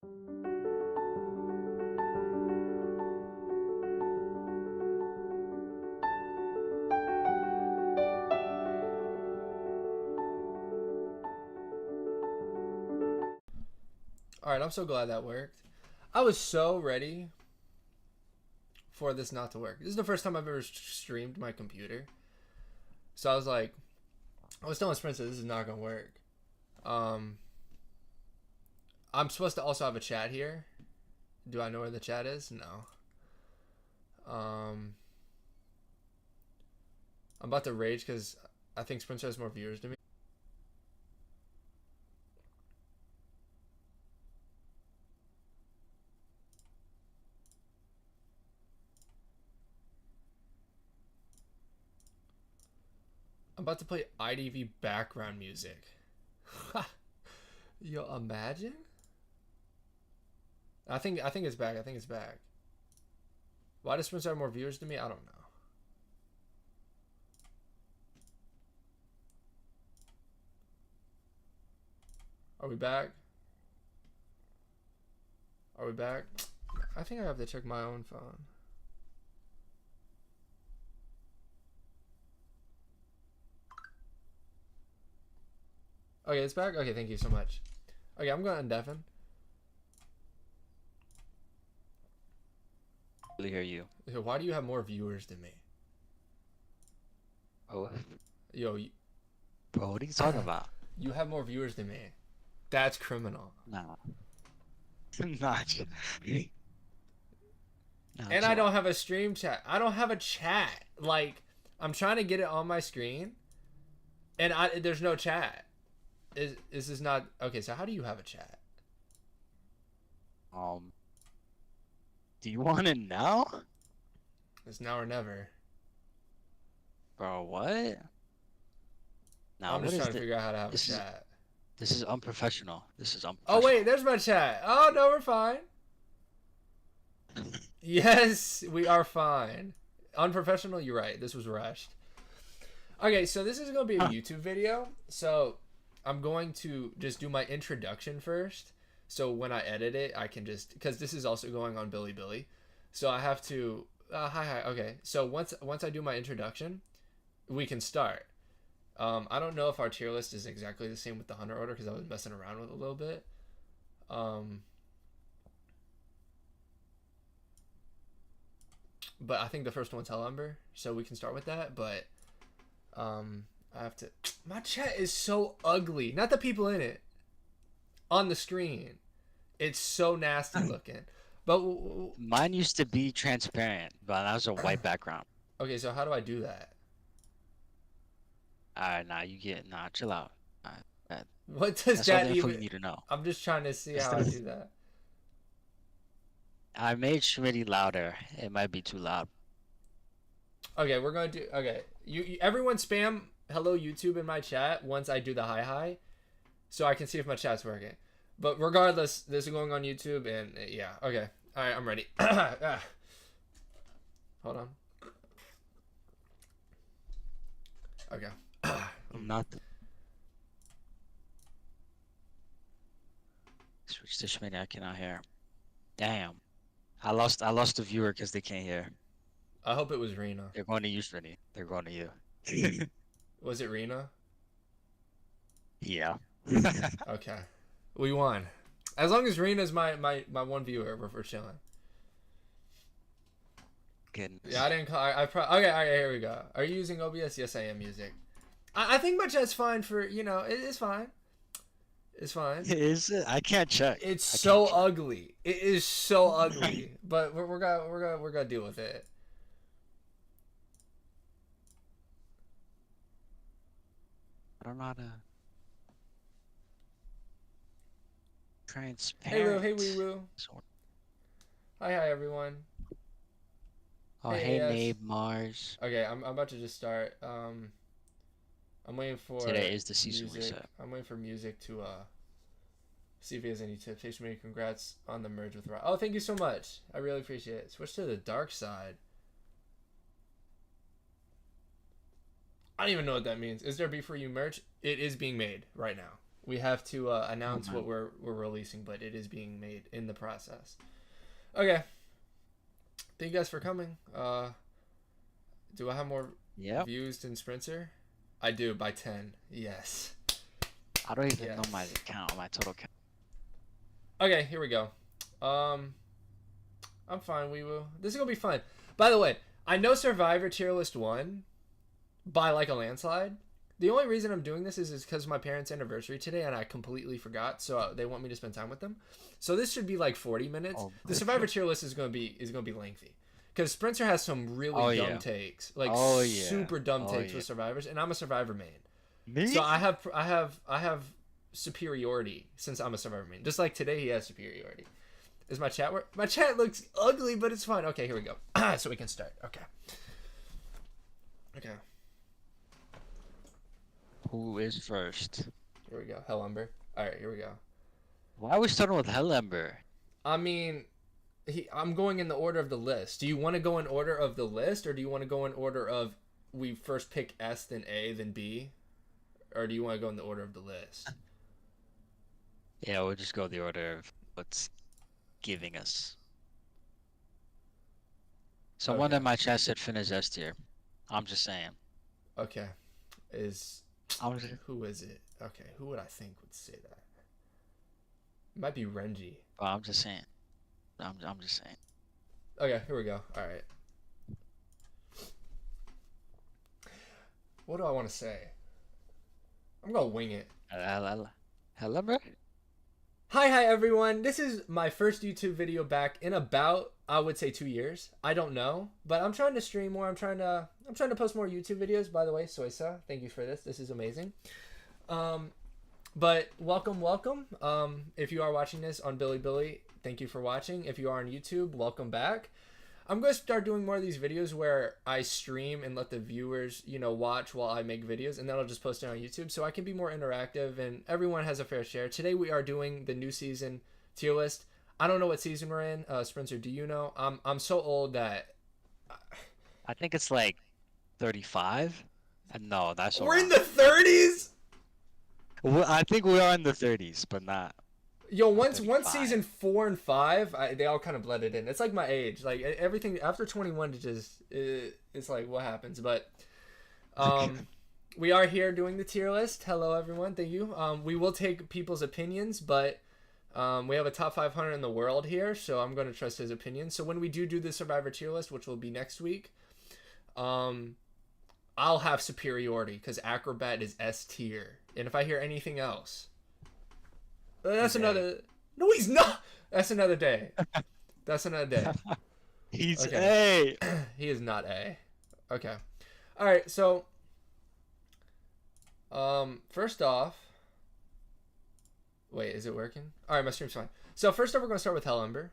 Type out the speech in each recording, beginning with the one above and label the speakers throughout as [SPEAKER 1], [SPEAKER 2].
[SPEAKER 1] Alright, I'm so glad that worked. I was so ready for this not to work. This is the first time I've ever streamed my computer. So I was like, I was telling Spencer this is not going to work. I'm supposed to also have a chat here. Do I know where the chat is? No. I'm about to rage because I think Spencer has more viewers than me. I'm about to play IDV background music. Yo, imagine? I think it's back. I think it's back. Why does Spencer have more viewers than me? I don't know. Are we back? Are we back? I think I have to check my own phone. Okay, it's back? Okay, thank you so much. Okay, I'm going to undeafen.
[SPEAKER 2] I hear you.
[SPEAKER 1] Why do you have more viewers than me?
[SPEAKER 2] Oh.
[SPEAKER 1] Yo,
[SPEAKER 2] Bro, what are you talking about?
[SPEAKER 1] You have more viewers than me. That's criminal.
[SPEAKER 2] Nah. Not.
[SPEAKER 1] And I don't have a stream chat. I don't have a chat. Like, I'm trying to get it on my screen, and there's no chat. Is this not okay? So how do you have a chat?
[SPEAKER 2] Do you want it now?
[SPEAKER 1] It's now or never.
[SPEAKER 2] Bro, what? Now,
[SPEAKER 1] I'm just trying to figure out how to have a chat.
[SPEAKER 2] This is unprofessional. This is unprofessional.
[SPEAKER 1] Oh wait, there's my chat. Oh no, we're fine. Yes, we are fine. Unprofessional, you're right. This was rushed. Okay, so this is going to be a YouTube video. So I'm going to just do my introduction first. So when I edit it, I can just, because this is also going on Billy. So I have to, hi. Okay, so once I do my introduction, we can start. I don't know if our tier list is exactly the same with the Hunter order because I was messing around with it a little bit. But I think the first one's Hell Ember, so we can start with that. But I have to. My chat is so ugly. Not the people in it. On the screen, it's so nasty looking. But
[SPEAKER 2] mine used to be transparent, but that was a white background.
[SPEAKER 1] Okay, so how do I do that?
[SPEAKER 2] Alright, chill out.
[SPEAKER 1] What does
[SPEAKER 2] That's
[SPEAKER 1] that
[SPEAKER 2] all the info
[SPEAKER 1] even?
[SPEAKER 2] you need to know.
[SPEAKER 1] I'm just trying to see how I do that.
[SPEAKER 2] I made Schmiddy louder. It might be too loud.
[SPEAKER 1] Okay, we're gonna do. Okay, you everyone spam hello YouTube in my chat once I do the hi, so I can see if my chat's working. But regardless, this is going on YouTube, and yeah, okay. All right, I'm ready. Hold on. Okay.
[SPEAKER 2] I'm not. Switch to Schmiddy. I cannot hear. Damn. I lost the viewer because they can't hear.
[SPEAKER 1] I hope it was Rena.
[SPEAKER 2] They're going to you, Schmiddy. They're going to you.
[SPEAKER 1] Was it Rena?
[SPEAKER 2] Yeah.
[SPEAKER 1] Okay. We won. As long as Rena's my one viewer, we're chilling.
[SPEAKER 2] Goodness.
[SPEAKER 1] Yeah, I didn't call. Okay, here we go. Are you using OBS? Yes, I am using. I think my chat's fine for, it's fine. It's fine.
[SPEAKER 2] Is it? I can't check.
[SPEAKER 1] It's so ugly. It is so ugly. But we're gonna deal with it.
[SPEAKER 2] I don't know how to. Transparent.
[SPEAKER 1] Hey Roo, hey wee woo. Hi everyone.
[SPEAKER 2] Oh hey Nabe Mars.
[SPEAKER 1] Okay, I'm about to just start. I'm waiting for
[SPEAKER 2] today is the season
[SPEAKER 1] music.
[SPEAKER 2] reset.
[SPEAKER 1] I'm waiting for music to see if he has any tips. Hey Schmiddy, congrats on the merge with Rob. Oh, thank you so much. I really appreciate it. Switch to the dark side. I don't even know what that means. Is there beef for you merch? It is being made right now. We have to announce
[SPEAKER 2] Oh,
[SPEAKER 1] what we're releasing, but it is being made in the process. Okay. Thank you guys for coming. Do I have more
[SPEAKER 2] yep.
[SPEAKER 1] views than Sprinter? I do, by 10. Yes.
[SPEAKER 2] I don't even know
[SPEAKER 1] Yes.
[SPEAKER 2] my count, my total count.
[SPEAKER 1] Okay, here we go. I'm fine, Wee Woo. This is gonna be fun. By the way, I know Survivor tier list won by like a landslide. The only reason I'm doing this is because my parents' anniversary today, and I completely forgot. So they want me to spend time with them. So this should be like 40 minutes.
[SPEAKER 2] Oh,
[SPEAKER 1] The Survivor tier list is gonna be lengthy, because Spencer has some really dumb takes, like super dumb takes with Survivors, and I'm a Survivor main.
[SPEAKER 2] Me?
[SPEAKER 1] So I have superiority since I'm a Survivor main. Just like today, he has superiority. Is my chat work? My chat looks ugly, but it's fine. Okay, here we go. So we can start. Okay. Okay.
[SPEAKER 2] Who is first?
[SPEAKER 1] Here we go. Hell Ember. All right, here we go.
[SPEAKER 2] Why are we starting with Hell Ember?
[SPEAKER 1] I mean, I'm going in the order of the list. Do you want to go in order of the list, or do you want to go in order of we first pick S, then A, then B? Or do you want to go in the order of the list?
[SPEAKER 2] Yeah, we'll just go the order of what's giving us. Someone in my chat said finish S tier. I'm just saying.
[SPEAKER 1] Okay. Who is it? Okay, who would I think would say that? It might be Renji.
[SPEAKER 2] Well, I'm just saying. I'm just saying.
[SPEAKER 1] Okay, here we go. All right. What do I want to say? I'm gonna wing it.
[SPEAKER 2] Hell Ember?
[SPEAKER 1] Hi everyone. This is my first YouTube video back in about, I would say, 2 years. I don't know, but I'm trying to stream more. I'm trying to post more YouTube videos. By the way, Soisa, thank you for this. This is amazing. But welcome. If you are watching this on Bilibili, thank you for watching. If you are on YouTube, welcome back. I'm going to start doing more of these videos where I stream and let the viewers, watch while I make videos, and then I'll just post it on YouTube so I can be more interactive and everyone has a fair share. Today we are doing the new season tier list. I don't know what season we're in. Spencer, do you know? I'm so old that
[SPEAKER 2] I think it's like 35. No, that's
[SPEAKER 1] we're in the 30s.
[SPEAKER 2] Well, I think we are in the 30s, but not.
[SPEAKER 1] Yo, once season 4 and 5, they all kind of blended in. It's like my age. Like everything after 21, it's like what happens. But we are here doing the tier list. Hello everyone, thank you. We will take people's opinions, but we have a top 500 in the world here, so I'm going to trust his opinion. So when we do the Survivor tier list, which will be next week, I'll have superiority because Acrobat is S tier, and if I hear anything else. That's another. No, he's not. That's another day. That's another day.
[SPEAKER 2] He's
[SPEAKER 1] okay. A. He is not A. Okay. All right. So, first off, wait, is it working? All right, my stream's fine. So first off, we're gonna start with Hell Ember.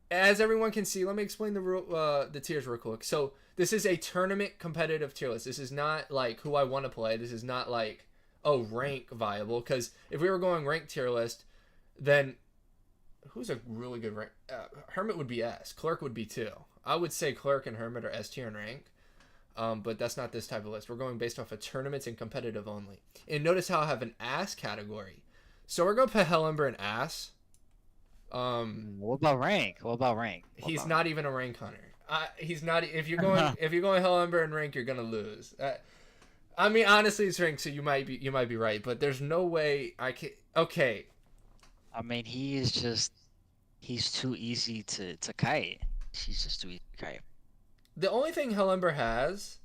[SPEAKER 1] As everyone can see, let me explain the tiers real quick. So this is a tournament competitive tier list. This is not like who I want to play. This is not like rank viable, because if we were going rank tier list, then who's a really good rank? Hermit would be S. Clerk would be 2. I would say Clerk and Hermit are S tier in rank, but that's not this type of list. We're going based off of tournaments and competitive only. And notice how I have an ass category. So we're gonna put Hell Ember in ass.
[SPEAKER 2] What about rank?
[SPEAKER 1] He's not even a rank hunter. He's not. If you're going Hell Ember in rank, you're gonna lose. I mean, honestly, it's ranked, so you might be right, but there's no way I can. Okay.
[SPEAKER 2] I mean, he's too easy to kite. He's just too easy to kite.
[SPEAKER 1] The only thing Hell Ember has,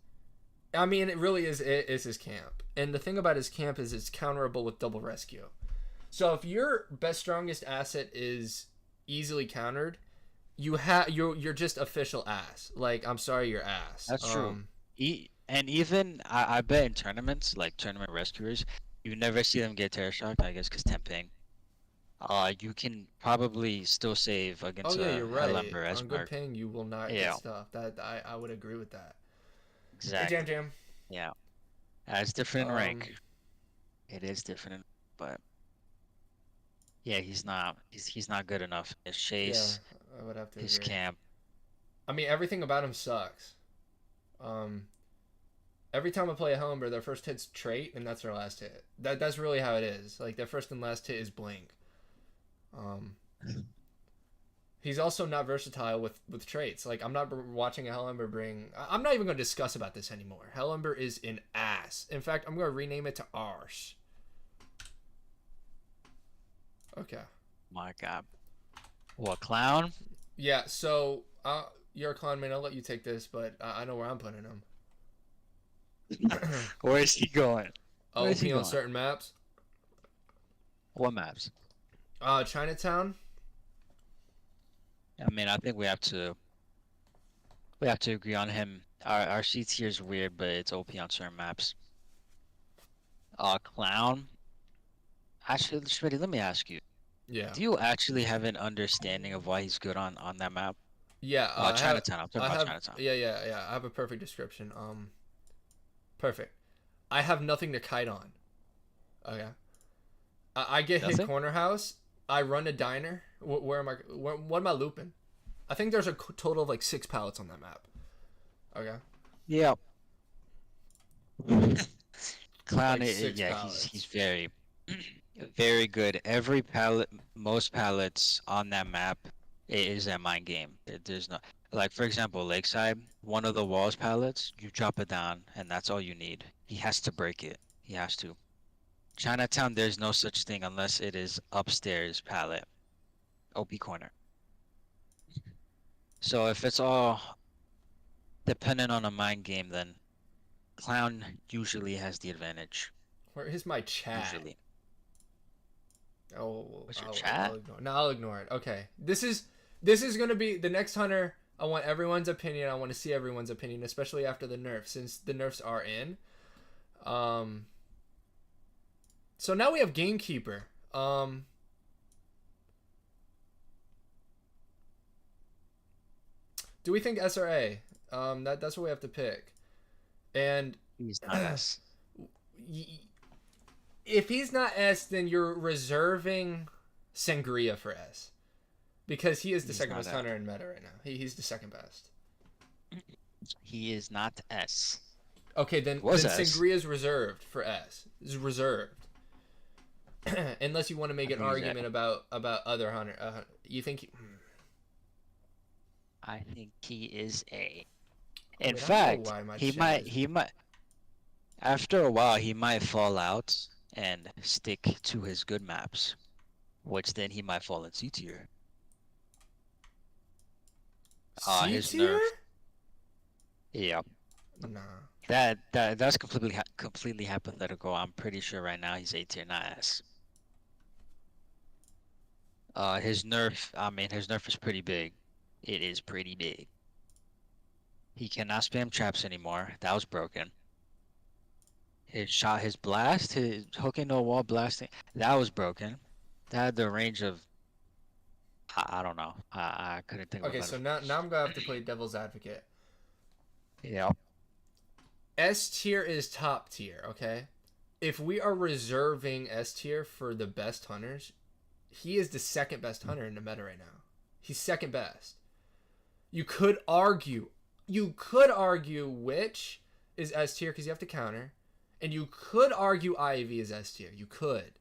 [SPEAKER 1] I mean, it really is his camp, and the thing about his camp is it's counterable with double rescue. So if your strongest asset is easily countered, you're just official ass. Like, I'm sorry, you're ass.
[SPEAKER 2] That's true. And even I bet in tournaments, like tournament rescuers, you never see them get terror shocked, I guess, because temping. You can probably still save against
[SPEAKER 1] you're right.
[SPEAKER 2] Ember
[SPEAKER 1] On good ping, you will not get stuff. That I would agree with that.
[SPEAKER 2] Exactly.
[SPEAKER 1] Hey, Jam.
[SPEAKER 2] Yeah. It's different in rank. It is different, but yeah, he's not good enough. His chase,
[SPEAKER 1] I would have to
[SPEAKER 2] his
[SPEAKER 1] agree.
[SPEAKER 2] camp.
[SPEAKER 1] I mean, everything about him sucks. Every time I play a Helmber, their first hit's trait, and that's their last hit. That's really how it is. Like, their first and last hit is blink. He's also not versatile with traits. Like, I'm not watching a Helmber bring... I'm not even going to discuss about this anymore. Helmber is an ass. In fact, I'm going to rename it to Arse. Okay.
[SPEAKER 2] My God. What, clown?
[SPEAKER 1] Yeah, so you're a clown, man. I'll let you take this, but I know where I'm putting him.
[SPEAKER 2] Where is he going?
[SPEAKER 1] Oh,
[SPEAKER 2] Where is he
[SPEAKER 1] on
[SPEAKER 2] going?
[SPEAKER 1] certain maps.
[SPEAKER 2] What maps?
[SPEAKER 1] Chinatown.
[SPEAKER 2] I mean, I think we have to agree on him. Our C tier is weird, but it's OP on certain maps. Clown. Actually, Schmiddy, let me ask you.
[SPEAKER 1] Yeah.
[SPEAKER 2] Do you actually have an understanding of why he's good on that map?
[SPEAKER 1] Yeah.
[SPEAKER 2] Chinatown. I'm talking about Chinatown.
[SPEAKER 1] Yeah. I have a perfect description. Perfect. I have nothing to kite on. Okay. I get hit corner house. I run a diner. Where am I? What am I looping? I think there's a total of like 6 pallets on that map. Okay.
[SPEAKER 2] Yeah. Clown,
[SPEAKER 1] Like
[SPEAKER 2] he's very, very good. Every pallet, most pallets on that map is a mind game. There's no, like, for example, Lakeside, one of the walls pallets, you drop it down, and that's all you need. He has to break it. He has to. Chinatown, there's no such thing unless it is upstairs pallet. OP corner. So if it's all dependent on a mind game, then Clown usually has the advantage.
[SPEAKER 1] Where is my chat?
[SPEAKER 2] Usually.
[SPEAKER 1] Oh,
[SPEAKER 2] What's your chat?
[SPEAKER 1] I'll ignore it. Okay. This is gonna be the next hunter. I want everyone's opinion. I want to see everyone's opinion, especially after the nerfs, since the nerfs are in. So now we have Gamekeeper. Do we think S or A? That's what we have to pick. And
[SPEAKER 2] He's not S.
[SPEAKER 1] If he's not S, then you're reserving Sangria for S. Because he is the second best hunter in meta right now. He's the second best.
[SPEAKER 2] He is not S.
[SPEAKER 1] Okay, then Sangria is reserved for S. Is reserved. Unless you want to make an argument about other hunter. You think...
[SPEAKER 2] I think he is A. In fact, he might after a while he might fall out and stick to his good maps, which then he might fall in C tier.
[SPEAKER 1] C tier?
[SPEAKER 2] Yeah.
[SPEAKER 1] Nah.
[SPEAKER 2] That's completely hypothetical. I'm pretty sure right now he's A tier, not S. His nerf is pretty big. It is pretty big. He cannot spam traps anymore. That was broken. His blast, his hooking no wall blasting, that was broken. That had the range of, I don't know. I couldn't think of it.
[SPEAKER 1] Okay, so now I'm gonna have to play devil's advocate.
[SPEAKER 2] Yeah.
[SPEAKER 1] S tier is top tier, okay? If we are reserving S tier for the best hunters, he is the second best hunter in the meta right now. He's second best. You could argue which is S tier because you have to counter, and you could argue IV is S tier. You could,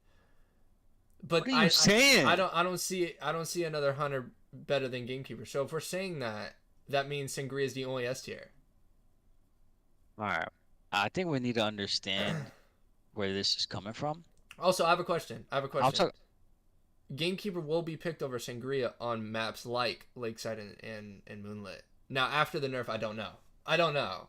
[SPEAKER 1] but
[SPEAKER 2] what are you saying?
[SPEAKER 1] I don't see another hunter better than Gamekeeper. So if we're saying that, that means Sangria is the only S tier.
[SPEAKER 2] All right, I think we need to understand where this is coming from.
[SPEAKER 1] Also, I have a question. Gamekeeper will be picked over Sangria on maps like Lakeside and Moonlit. Now, after the nerf, I don't know.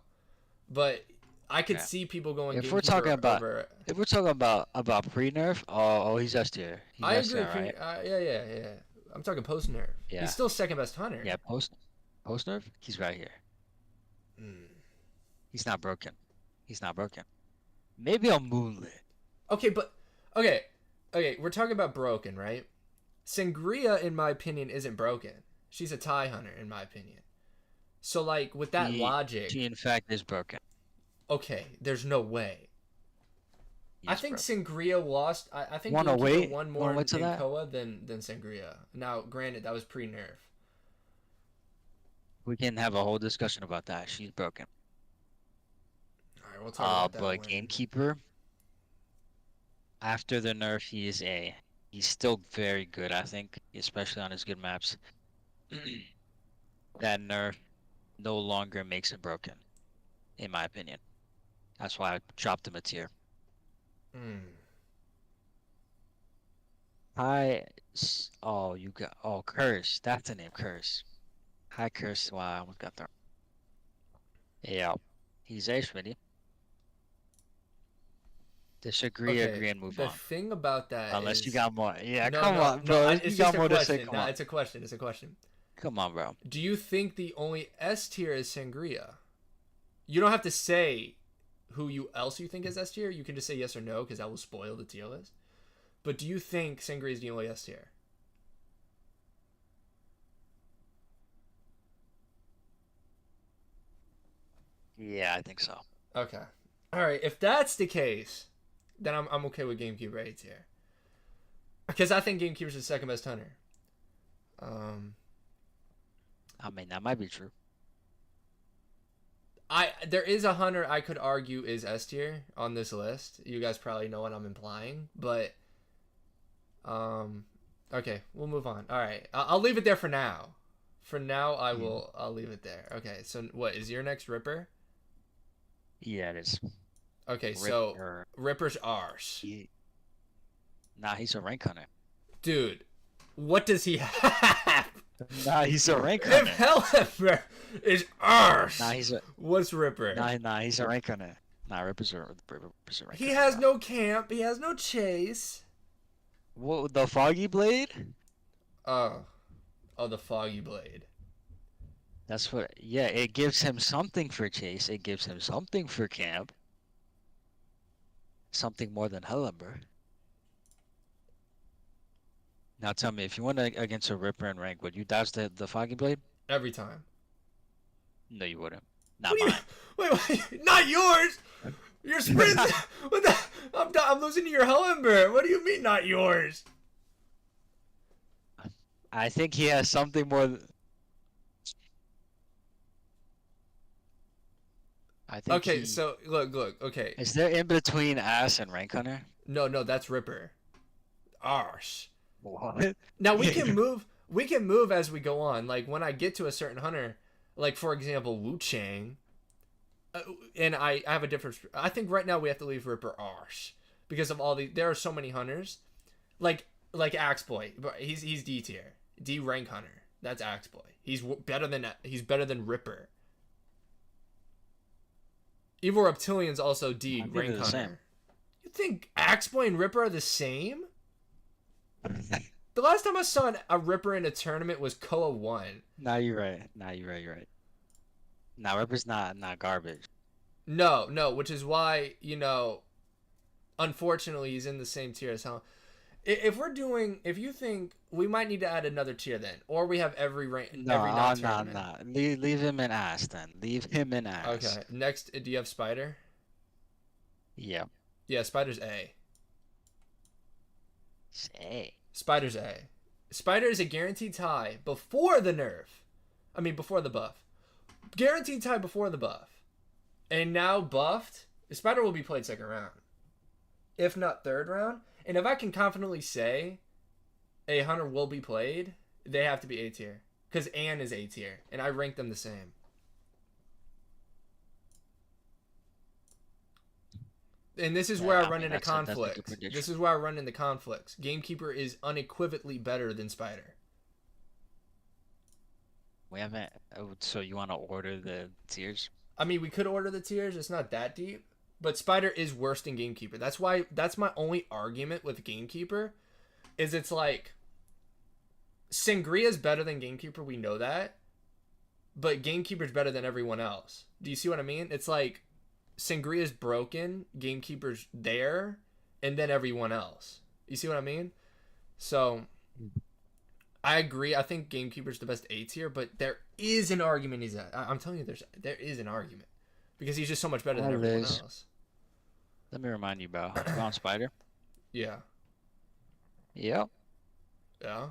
[SPEAKER 1] But I could see people going
[SPEAKER 2] If
[SPEAKER 1] Gamekeeper
[SPEAKER 2] we're talking about
[SPEAKER 1] over...
[SPEAKER 2] If we're talking about pre-nerf, he's S tier.
[SPEAKER 1] I agree. Right? Yeah. I'm talking post-nerf.
[SPEAKER 2] Yeah.
[SPEAKER 1] He's still second best hunter.
[SPEAKER 2] Yeah, post-nerf, he's right here. He's not broken. Maybe on Moonlit.
[SPEAKER 1] Okay, we're talking about broken, right? Sangria, in my opinion, isn't broken. She's a tie hunter, in my opinion. So, like, with that logic...
[SPEAKER 2] She, in fact, is broken.
[SPEAKER 1] Okay, there's no way. I think Sangria lost... I think
[SPEAKER 2] he
[SPEAKER 1] won more in Koa than Sangria. Now, granted, that was pre-nerf.
[SPEAKER 2] We can have a whole discussion about that. She's broken.
[SPEAKER 1] Alright, We'll talk about that
[SPEAKER 2] But
[SPEAKER 1] when.
[SPEAKER 2] Gamekeeper, after the nerf, he is A. He's still very good, I think, especially on his good maps. That nerf no longer makes him broken, in my opinion. That's why I dropped him a tier.
[SPEAKER 1] Mm.
[SPEAKER 2] Curse. That's the name, Curse. Hi, Curse. Wow, I almost got there. Yeah, he's A, Schmiddy. Disagree,
[SPEAKER 1] Okay,
[SPEAKER 2] agree, and move
[SPEAKER 1] the
[SPEAKER 2] on.
[SPEAKER 1] thing about that
[SPEAKER 2] Unless you
[SPEAKER 1] is
[SPEAKER 2] got more. Yeah,
[SPEAKER 1] no,
[SPEAKER 2] come
[SPEAKER 1] no,
[SPEAKER 2] on,
[SPEAKER 1] no.
[SPEAKER 2] bro.
[SPEAKER 1] It's
[SPEAKER 2] You
[SPEAKER 1] just
[SPEAKER 2] got
[SPEAKER 1] a
[SPEAKER 2] more to say.
[SPEAKER 1] question.
[SPEAKER 2] Come
[SPEAKER 1] No,
[SPEAKER 2] on.
[SPEAKER 1] it's a question. It's a question.
[SPEAKER 2] Come on, bro.
[SPEAKER 1] Do you think the only S tier is Sangria? You don't have to say who you else you think is S tier. You can just say yes or no because that will spoil the tier list. But do you think Sangria is the only S tier?
[SPEAKER 2] Yeah, I think so.
[SPEAKER 1] Okay. All right. If that's the case, then I'm okay with Gamekeeper A tier because I think Gamekeeper's the second best hunter.
[SPEAKER 2] I mean, that might be true.
[SPEAKER 1] There is a hunter I could argue is S tier on this list. You guys probably know what I'm implying, but okay, we'll move on. All right, I'll leave it there for now. For now, I'll leave it there. Okay, so what is your next Ripper?
[SPEAKER 2] Yeah, it is.
[SPEAKER 1] Okay, so
[SPEAKER 2] Ripper.
[SPEAKER 1] Ripper's ours.
[SPEAKER 2] Nah, he's a rank hunter.
[SPEAKER 1] Dude, what does he have?
[SPEAKER 2] Nah, he's a rank
[SPEAKER 1] If
[SPEAKER 2] hunter.
[SPEAKER 1] Helleber is ours,
[SPEAKER 2] Nah,
[SPEAKER 1] what's Ripper?
[SPEAKER 2] Nah, he's a rank hunter. Nah, Ripper's a rank
[SPEAKER 1] He
[SPEAKER 2] hunter,
[SPEAKER 1] has
[SPEAKER 2] bro.
[SPEAKER 1] no camp. He has no chase.
[SPEAKER 2] What, the Foggy Blade?
[SPEAKER 1] Oh, the Foggy Blade.
[SPEAKER 2] That's what. Yeah, it gives him something for chase. It gives him something for camp. Something more than Helleber. Now tell me, if you went against a Ripper in rank, would you dodge the Foggy Blade?
[SPEAKER 1] Every time.
[SPEAKER 2] No, you wouldn't.
[SPEAKER 1] What
[SPEAKER 2] Not
[SPEAKER 1] do you?
[SPEAKER 2] mine.
[SPEAKER 1] Wait, not yours. Your sprint. What the? I'm losing to your Hellenberg. What do you mean, not yours?
[SPEAKER 2] I think he has something more. I think
[SPEAKER 1] Okay, so look. Okay,
[SPEAKER 2] Is there in between ass and rank hunter?
[SPEAKER 1] no, that's Ripper. Arse.
[SPEAKER 2] What?
[SPEAKER 1] Now we can move. We can move as we go on. Like when I get to a certain hunter, like for example, Wuchang. And I have a different. I think right now we have to leave Ripper Arse because of all the. There are so many hunters, like Axeboy, but he's D tier, D rank hunter. That's Axeboy. He's better than Ripper. Evil Reptilian's also D rank hunter.
[SPEAKER 2] Same.
[SPEAKER 1] You think Axeboy and Ripper are the same? The last time I saw a Ripper in a tournament was Koa 1.
[SPEAKER 2] Nah, you're right. You're right. Nah, Ripper's not garbage.
[SPEAKER 1] No, which is why, unfortunately he's in the same tier as Hell. If you think we might need to add another tier then, or we have every non-tournament.
[SPEAKER 2] Nah. Leave him in ass then. Leave him in ass.
[SPEAKER 1] Okay. Next, do you have Spider?
[SPEAKER 2] Yeah.
[SPEAKER 1] Yeah, Spider's A.
[SPEAKER 2] Say.
[SPEAKER 1] Spider's A. Spider is a guaranteed tie before the nerf. Before the buff. Guaranteed tie before the buff. And now buffed, Spider will be played second round. If not third round. And if I can confidently say a hunter will be played, they have to be A tier. Because Anne is A tier. And I rank them the same. And this is where I run into conflicts. This is where I run into conflicts. Gamekeeper is unequivocally better than Spider.
[SPEAKER 2] We haven't. So you want to order the tiers?
[SPEAKER 1] We could order the tiers. It's not that deep. But Spider is worse than Gamekeeper. That's my only argument with Gamekeeper. Is it's like Sangria is better than Gamekeeper. We know that. But Gamekeeper's better than everyone else. Do you see what I mean? It's like Sangria's broken, Gamekeeper's there, and then everyone else. You see what I mean? So I agree. I think Gamekeeper's the best A tier, but there is an argument he's at. I'm telling you, there is an argument because he's just so much better than everyone else.
[SPEAKER 2] Let me remind you about Brown Spider.
[SPEAKER 1] Yeah.
[SPEAKER 2] Yep.
[SPEAKER 1] Yeah.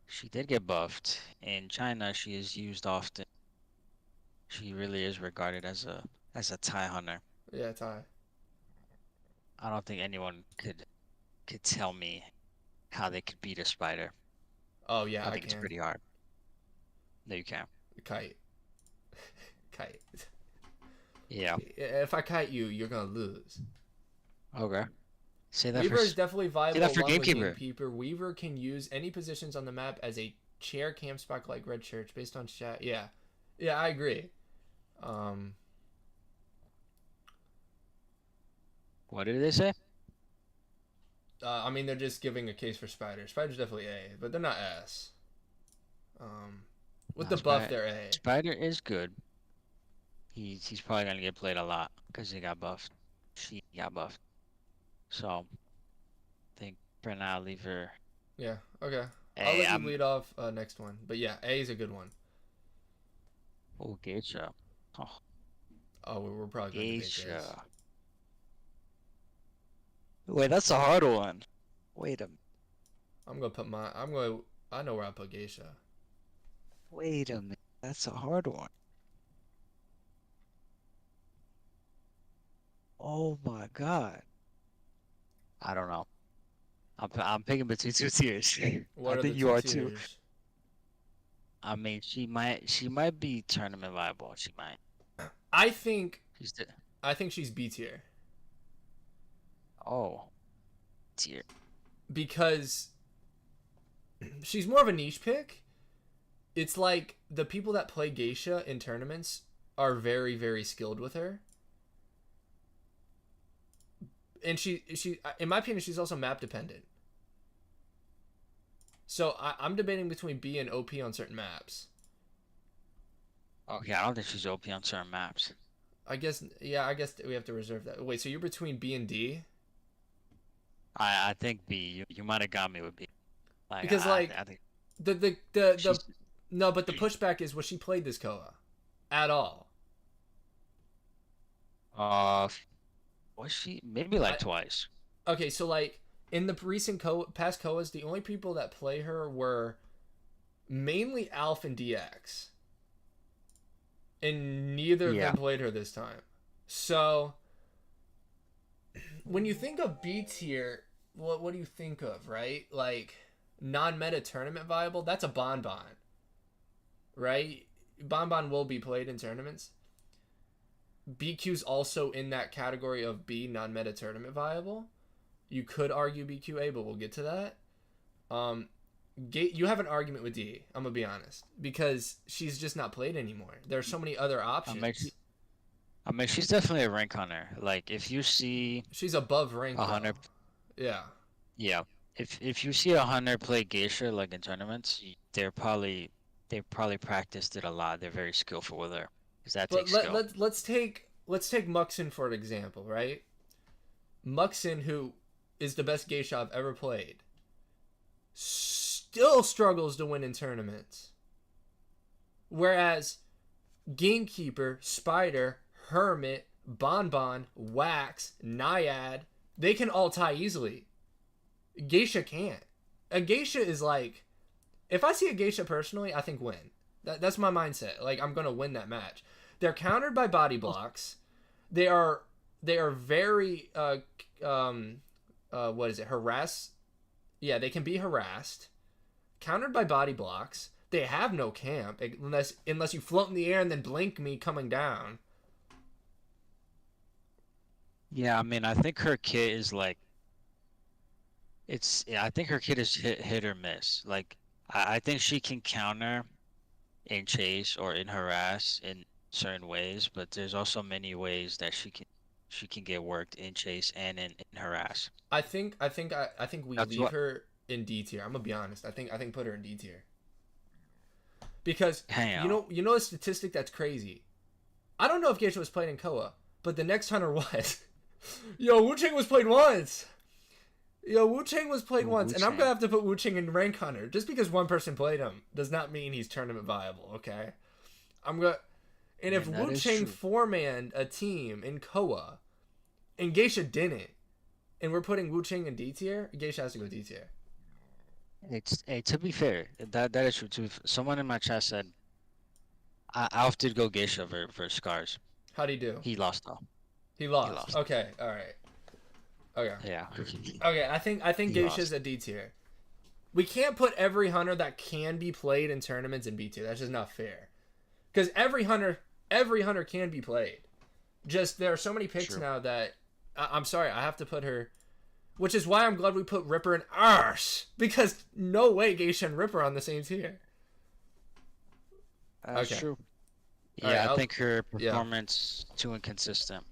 [SPEAKER 2] She did get buffed. In China, she is used often. he really is regarded as a tie hunter.
[SPEAKER 1] Yeah, tie.
[SPEAKER 2] I don't think anyone could tell me how they could beat a spider.
[SPEAKER 1] Oh yeah,
[SPEAKER 2] I
[SPEAKER 1] I
[SPEAKER 2] think it's
[SPEAKER 1] can.
[SPEAKER 2] pretty hard. No, you can't.
[SPEAKER 1] Kite. Kite.
[SPEAKER 2] Yeah.
[SPEAKER 1] If I kite you, you're gonna lose.
[SPEAKER 2] Okay. Say that
[SPEAKER 1] Weaver
[SPEAKER 2] for
[SPEAKER 1] is definitely viable
[SPEAKER 2] that for
[SPEAKER 1] along with
[SPEAKER 2] Gamekeeper.
[SPEAKER 1] Gamekeeper. Weaver can use any positions on the map as a chair camp spot like Red Church based on chat. Yeah. Yeah, I agree.
[SPEAKER 2] What did they say?
[SPEAKER 1] I mean, they're just giving a case for Spider. Spider's definitely A, but they're not S. With
[SPEAKER 2] Nah,
[SPEAKER 1] the buff, they're A.
[SPEAKER 2] Spider is good. He's probably gonna get played a lot because he got buffed. She got buffed. So I think for now leave her.
[SPEAKER 1] Yeah. Okay. I'll
[SPEAKER 2] Hey,
[SPEAKER 1] let you lead off next one. But yeah, A is a good one.
[SPEAKER 2] Oh, Geisha. Oh,
[SPEAKER 1] Oh, we're probably going to debate this.
[SPEAKER 2] Geisha. Wait, that's a hard one. Wait a
[SPEAKER 1] I know where I put Geisha.
[SPEAKER 2] wait a minute. That's a hard one. Oh my God. I don't know. I'm picking between two tiers.
[SPEAKER 1] What
[SPEAKER 2] I
[SPEAKER 1] are
[SPEAKER 2] think
[SPEAKER 1] the
[SPEAKER 2] you
[SPEAKER 1] two
[SPEAKER 2] are too.
[SPEAKER 1] tiers?
[SPEAKER 2] I mean, she might be tournament viable. She might.
[SPEAKER 1] I think
[SPEAKER 2] She's the
[SPEAKER 1] she's B tier
[SPEAKER 2] oh tier.
[SPEAKER 1] because she's more of a niche pick. It's like the people that play Geisha in tournaments are very, very skilled with her. And she in my opinion, she's also map dependent. So I'm debating between B and OP on certain maps.
[SPEAKER 2] Okay, I don't think she's OP on certain maps.
[SPEAKER 1] I guess we have to reserve that. Wait, so you're between B and D?
[SPEAKER 2] I think B. You might have got me with B. Like,
[SPEAKER 1] Because
[SPEAKER 2] I think
[SPEAKER 1] the no, but the pushback is, was she played this Koa at all?
[SPEAKER 2] was she maybe like twice?
[SPEAKER 1] Okay, so like in the recent past Koas, the only people that play her were mainly Alph and DX, and neither of them played her this time. So when you think of B tier, what do you think of, right? Like non-meta tournament viable? That's a Bonbon, right? Bonbon will be played in tournaments. BQ's also in that category of B, non-meta tournament viable. You could argue BQA, but we'll get to that. You have an argument with D, I'm gonna be honest, because she's just not played anymore. There's so many other options.
[SPEAKER 2] I mean, she's definitely a rank hunter. Like, if you see
[SPEAKER 1] she's above rank,
[SPEAKER 2] a hunter,
[SPEAKER 1] yeah.
[SPEAKER 2] If you see a hunter play Geisha like in tournaments, they probably practiced it a lot. They're very skillful with her. Because that takes skill.
[SPEAKER 1] Let's take Muxin for an example, right? Muxin, who is the best Geisha I've ever played, still struggles to win in tournaments. Whereas Gamekeeper, Spider, Hermit, Bonbon, Wax, Naiad, they can all tie easily. Geisha can't. A Geisha is like, if I see a Geisha personally, I think win. That's my mindset. Like, I'm gonna win that match. They're countered by body blocks. They are very what is it? Harass. Yeah, they can be harassed. Countered by body blocks. They have no camp unless you float in the air and then blink me coming down.
[SPEAKER 2] Yeah, I mean, I think her kit is like, I think her kit is hit or miss. Like, I think she can counter in chase or in harass in certain ways, but there's also many ways that she can get worked in chase and in harass.
[SPEAKER 1] I think we leave her in D tier. I'm gonna be honest. I think put her in D tier. Because you know a statistic that's crazy. I don't know if Geisha was played in Koa, but the next hunter was. Yo, Wuchang was played once. And I'm gonna have to put Wuchang in rank hunter. Just because one person played him does not mean he's tournament viable. Okay, and if Wuchang four-manned a team in Koa, and Geisha didn't, and we're putting Wuchang in D tier, Geisha has to go D tier.
[SPEAKER 2] To be fair, that is true too. Someone in my chat said, Alf did go Geisha for Scars.
[SPEAKER 1] How'd he do?
[SPEAKER 2] He lost though.
[SPEAKER 1] He
[SPEAKER 2] He
[SPEAKER 1] lost.
[SPEAKER 2] lost.
[SPEAKER 1] Okay, all right. Okay.
[SPEAKER 2] Yeah.
[SPEAKER 1] Okay, I think
[SPEAKER 2] He
[SPEAKER 1] Geisha's
[SPEAKER 2] lost.
[SPEAKER 1] a D tier. We can't put every hunter that can be played in tournaments in B tier. That's just not fair. Because every hunter can be played. Just there are so many picks
[SPEAKER 2] True.
[SPEAKER 1] now that I'm sorry, I have to put her. Which is why I'm glad we put Ripper and Arse, because no way Geisha and Ripper are on the same tier.
[SPEAKER 2] That's
[SPEAKER 1] Okay.
[SPEAKER 2] true.
[SPEAKER 1] All
[SPEAKER 2] Yeah,
[SPEAKER 1] right,
[SPEAKER 2] I think her performance too inconsistent.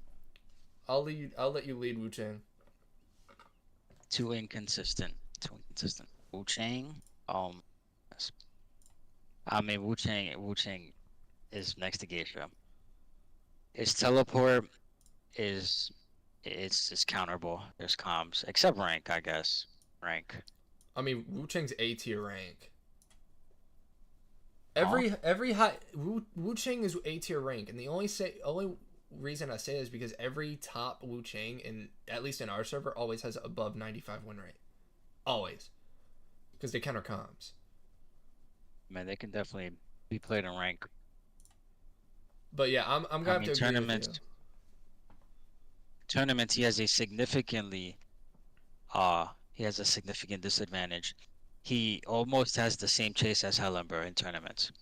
[SPEAKER 1] I'll let you lead Wuchang.
[SPEAKER 2] Too inconsistent. Too inconsistent. Wuchang. Yes. I mean Wuchang is next to Geisha. His teleport is it's counterable. There's comms. Except rank, I guess. Rank.
[SPEAKER 1] I mean, Wuchang's A tier rank. Every high Wuchang is A tier rank, and the only reason I say is because every top Wuchang at least in our server always has above 95 win rate, always, because they counter comms.
[SPEAKER 2] Man, they can definitely be played in rank.
[SPEAKER 1] But yeah, I'm gonna have to agree with you.
[SPEAKER 2] Tournaments, he has a significant disadvantage. He almost has the same chase as Ember in tournaments,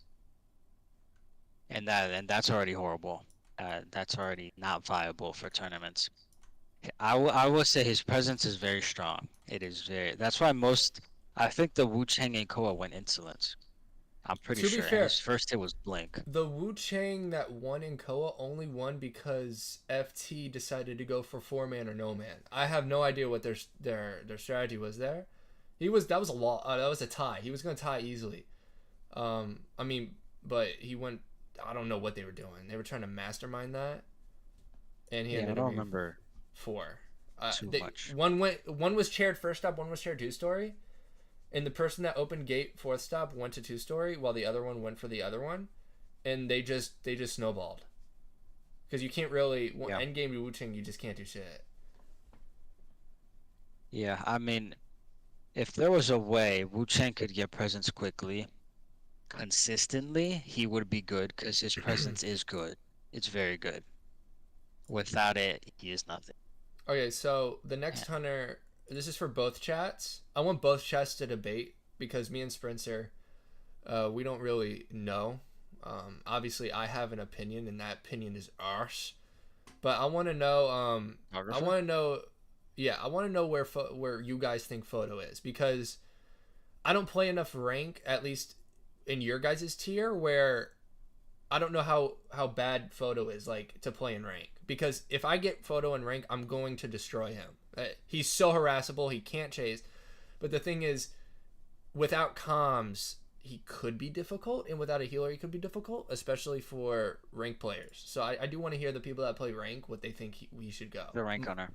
[SPEAKER 2] and that's already horrible. That's already not viable for tournaments. I will say his presence is very strong. It is very. That's why I think the Wuchang and Koa went insolence. I'm pretty sure.
[SPEAKER 1] To be fair,
[SPEAKER 2] his first hit was Blink.
[SPEAKER 1] The Wuchang that won in Koa only won because FT decided to go for 4-man or no man. I have no idea what their strategy was there. That was a tie. He was gonna tie easily. I mean, but he went. I don't know what they were doing. They were trying to mastermind that, and he ended
[SPEAKER 2] I don't remember
[SPEAKER 1] 4.
[SPEAKER 2] too much.
[SPEAKER 1] One was chaired first stop. One was chaired 2-story. And the person that opened gate 4th stop went to 2-story, while the other one went for the other one, and they just snowballed. Because you can't really end game to Wuchang, you just can't do shit.
[SPEAKER 2] Yeah, I mean, if there was a way Wuchang could get presence quickly, consistently, he would be good because his presence is good. It's very good. Without it, he is nothing.
[SPEAKER 1] Okay, so the next hunter. This is for both chats. I want both chats to debate because me and Spencer, we don't really know. Obviously, I have an opinion, and that opinion is arse. But I want to know. I want to know. Yeah, I want to know where you guys think Photo is, because I don't play enough rank, at least in your guys' tier, where I don't know how bad Photo is like to play in rank. Because if I get Photo in rank, I'm going to destroy him. He's so harassable, he can't chase. But the thing is, without comms, he could be difficult, and without a healer, he could be difficult, especially for rank players. So I do want to hear the people that play rank, what they think we should go.
[SPEAKER 2] The rank hunter.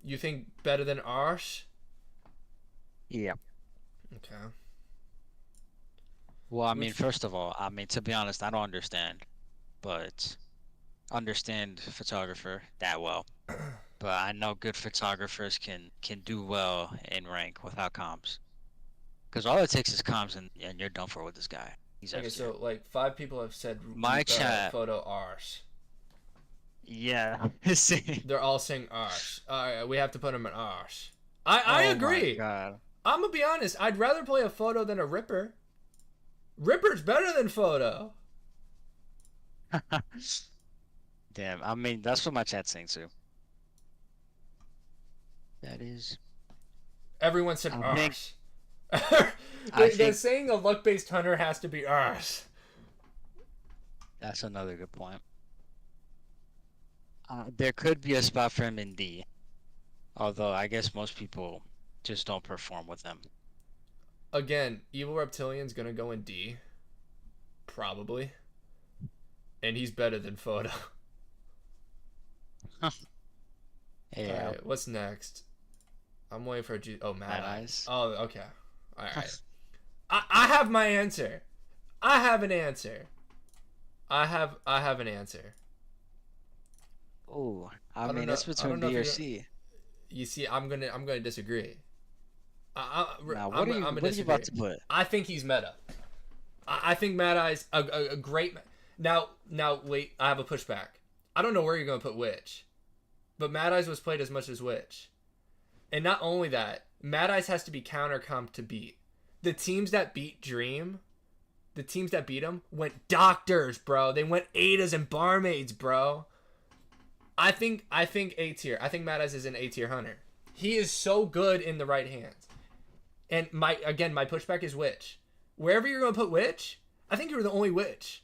[SPEAKER 1] You think better than Arsh?
[SPEAKER 2] Yeah.
[SPEAKER 1] Okay.
[SPEAKER 2] Well, I mean, first of all, to be honest, I don't understand, but understand photographer that well. But I know good photographers can do well in rank without comms. Because all it takes is comms, and you're done for with this guy. He's
[SPEAKER 1] okay,
[SPEAKER 2] F-tier.
[SPEAKER 1] so like 5 people have said
[SPEAKER 2] My chat.
[SPEAKER 1] Photo Arsh.
[SPEAKER 2] Yeah.
[SPEAKER 1] They're all saying Arsh. Alright, we have to put him in Arsh. I agree.
[SPEAKER 2] My God.
[SPEAKER 1] I'm gonna be honest. I'd rather play a Photo than a Ripper. Ripper's better than Photo.
[SPEAKER 2] Damn, I mean, that's what my chat's saying too. That is.
[SPEAKER 1] Everyone said
[SPEAKER 2] I think-
[SPEAKER 1] Arsh. They're saying a luck-based hunter has to be Arsh.
[SPEAKER 2] That's another good point. There could be a spot for him in D. Although I guess most people just don't perform with him.
[SPEAKER 1] Again, Evil Reptilian's gonna go in D. Probably. And he's better than Photo.
[SPEAKER 2] Yeah.
[SPEAKER 1] Alright, what's next? I'm waiting for Mad Eyes.
[SPEAKER 2] Eyes.
[SPEAKER 1] Oh, okay. Alright. I have my answer. I have an answer. I have an answer.
[SPEAKER 2] Oh,
[SPEAKER 1] I
[SPEAKER 2] I mean,
[SPEAKER 1] don't
[SPEAKER 2] it's
[SPEAKER 1] know- I
[SPEAKER 2] between
[SPEAKER 1] don't know
[SPEAKER 2] B
[SPEAKER 1] if
[SPEAKER 2] or
[SPEAKER 1] you-
[SPEAKER 2] C.
[SPEAKER 1] You see, I'm gonna disagree.
[SPEAKER 2] Now, what
[SPEAKER 1] I'm
[SPEAKER 2] are you
[SPEAKER 1] gonna
[SPEAKER 2] about to put?
[SPEAKER 1] I think he's meta. I think Mad Eye's a great. Now, wait. I have a pushback. I don't know where you're gonna put Witch, but Mad Eyes was played as much as Witch, and not only that, Mad Eyes has to be counter comp to beat. The teams that beat Dream, the teams that beat him went doctors, bro. They went Adas and barmaids, bro. I think A tier. I think Mad Eyes is an A tier hunter. He is so good in the right hands. And my pushback is Witch. Wherever you're gonna put Witch, I think you're the only Witch.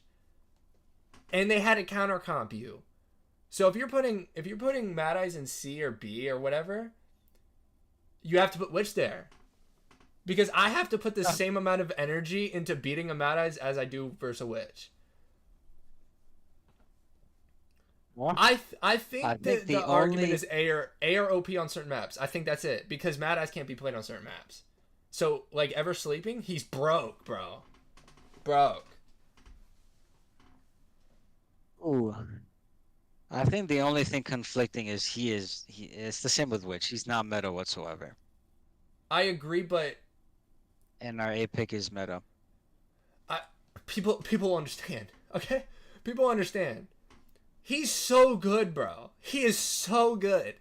[SPEAKER 1] And they had to counter comp you. So if you're putting Mad Eyes in C or B or whatever, you have to put Witch there. Because I have to put the same amount of energy into beating a Mad Eyes as I do versus a Witch.
[SPEAKER 2] What?
[SPEAKER 1] I think the argument is A or OP on certain maps. I think that's it. Because Mad Eyes can't be played on certain maps. So, like, Ever Sleeping, he's broke, bro. Broke.
[SPEAKER 2] Ooh. I think the only thing conflicting is it's the same with Witch. He's not meta whatsoever.
[SPEAKER 1] I agree, but
[SPEAKER 2] And our A pick is meta.
[SPEAKER 1] people understand, okay? People understand. He's so good, bro. He is so good.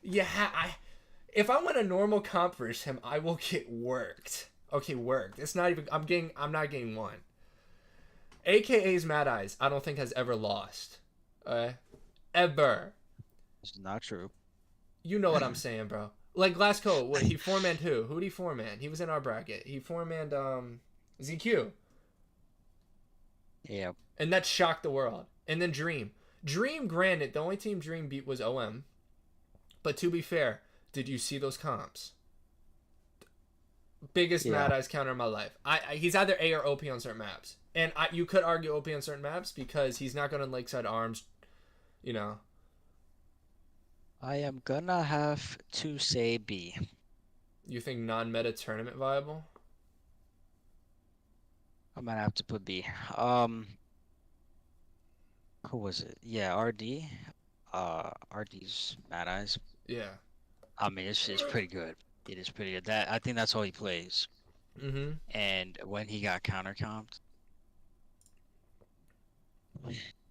[SPEAKER 1] If I win a normal comp versus him, I will get worked. Okay, worked. It's not even. I'm not getting one. AKA's Mad Eyes, I don't think has ever lost. Ever.
[SPEAKER 2] It's not true.
[SPEAKER 1] You know what I'm saying, bro. Like Glasgow, he four-manned who? Who did he four-man? He was in our bracket. He four-manned ZQ.
[SPEAKER 2] Yeah.
[SPEAKER 1] And that shocked the world. And then Dream. Dream, granted, the only team Dream beat was OM. But to be fair, did you see those comps? Biggest Mad Eyes counter in my life. He's either A or OP on certain maps. And you could argue OP on certain maps because he's not going to Lakeside Arms, you know.
[SPEAKER 2] I am gonna have to say B.
[SPEAKER 1] You think non-meta tournament viable?
[SPEAKER 2] I'm gonna have to put B. Who was it? Yeah, RD. RD's Mad Eyes.
[SPEAKER 1] Yeah.
[SPEAKER 2] I mean, it's pretty good. It is pretty good. I think that's all he plays.
[SPEAKER 1] Mm-hmm.
[SPEAKER 2] And when he got counter comped,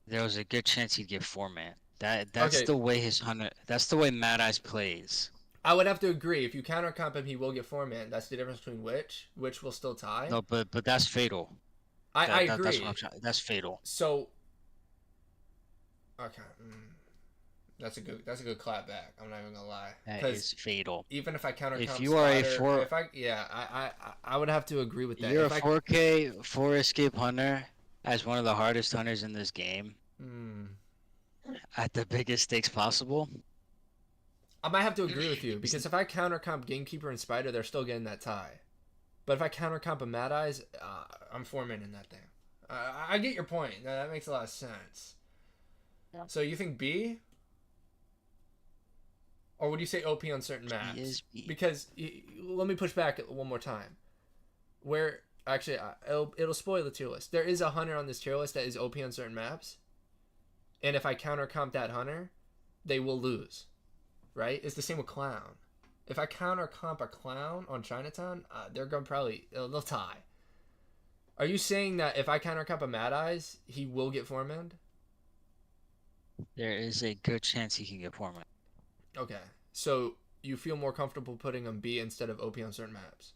[SPEAKER 2] there was a good chance he'd get four-man. That's
[SPEAKER 1] Okay.
[SPEAKER 2] the way his hunter. That's the way Mad Eyes plays.
[SPEAKER 1] I would have to agree. If you counter comp him, he will get four-man. That's the difference between Witch. Witch will still tie.
[SPEAKER 2] No, but that's fatal.
[SPEAKER 1] I agree.
[SPEAKER 2] That's what I'm trying. That's fatal.
[SPEAKER 1] So. Okay. That's a good clap back. I'm not even gonna lie.
[SPEAKER 2] That is fatal.
[SPEAKER 1] Even if I counter
[SPEAKER 2] If
[SPEAKER 1] comp
[SPEAKER 2] you are
[SPEAKER 1] Spider, I would have to agree with that.
[SPEAKER 2] You're a 4K 4 escape hunter as one of the hardest hunters in this game. At the biggest stakes possible.
[SPEAKER 1] I might have to agree with you because if I counter comp Gamekeeper and Spider, they're still getting that tie. But if I counter comp a Mad Eyes, I'm four-man in that thing. I get your point. That makes a lot of sense. Yeah. So you think B? Or would you say OP on certain maps?
[SPEAKER 2] Is B.
[SPEAKER 1] Because let me push back one more time. Where actually it'll spoil the tier list. There is a hunter on this tier list that is OP on certain maps. And if I counter comp that hunter, they will lose. Right? It's the same with Clown. If I counter comp a Clown on Chinatown, they're gonna they'll tie. Are you saying that if I counter comp a Mad Eyes, he will get four-man?
[SPEAKER 2] There is a good chance he can get four-man.
[SPEAKER 1] Okay. So you feel more comfortable putting him B instead of OP on certain maps?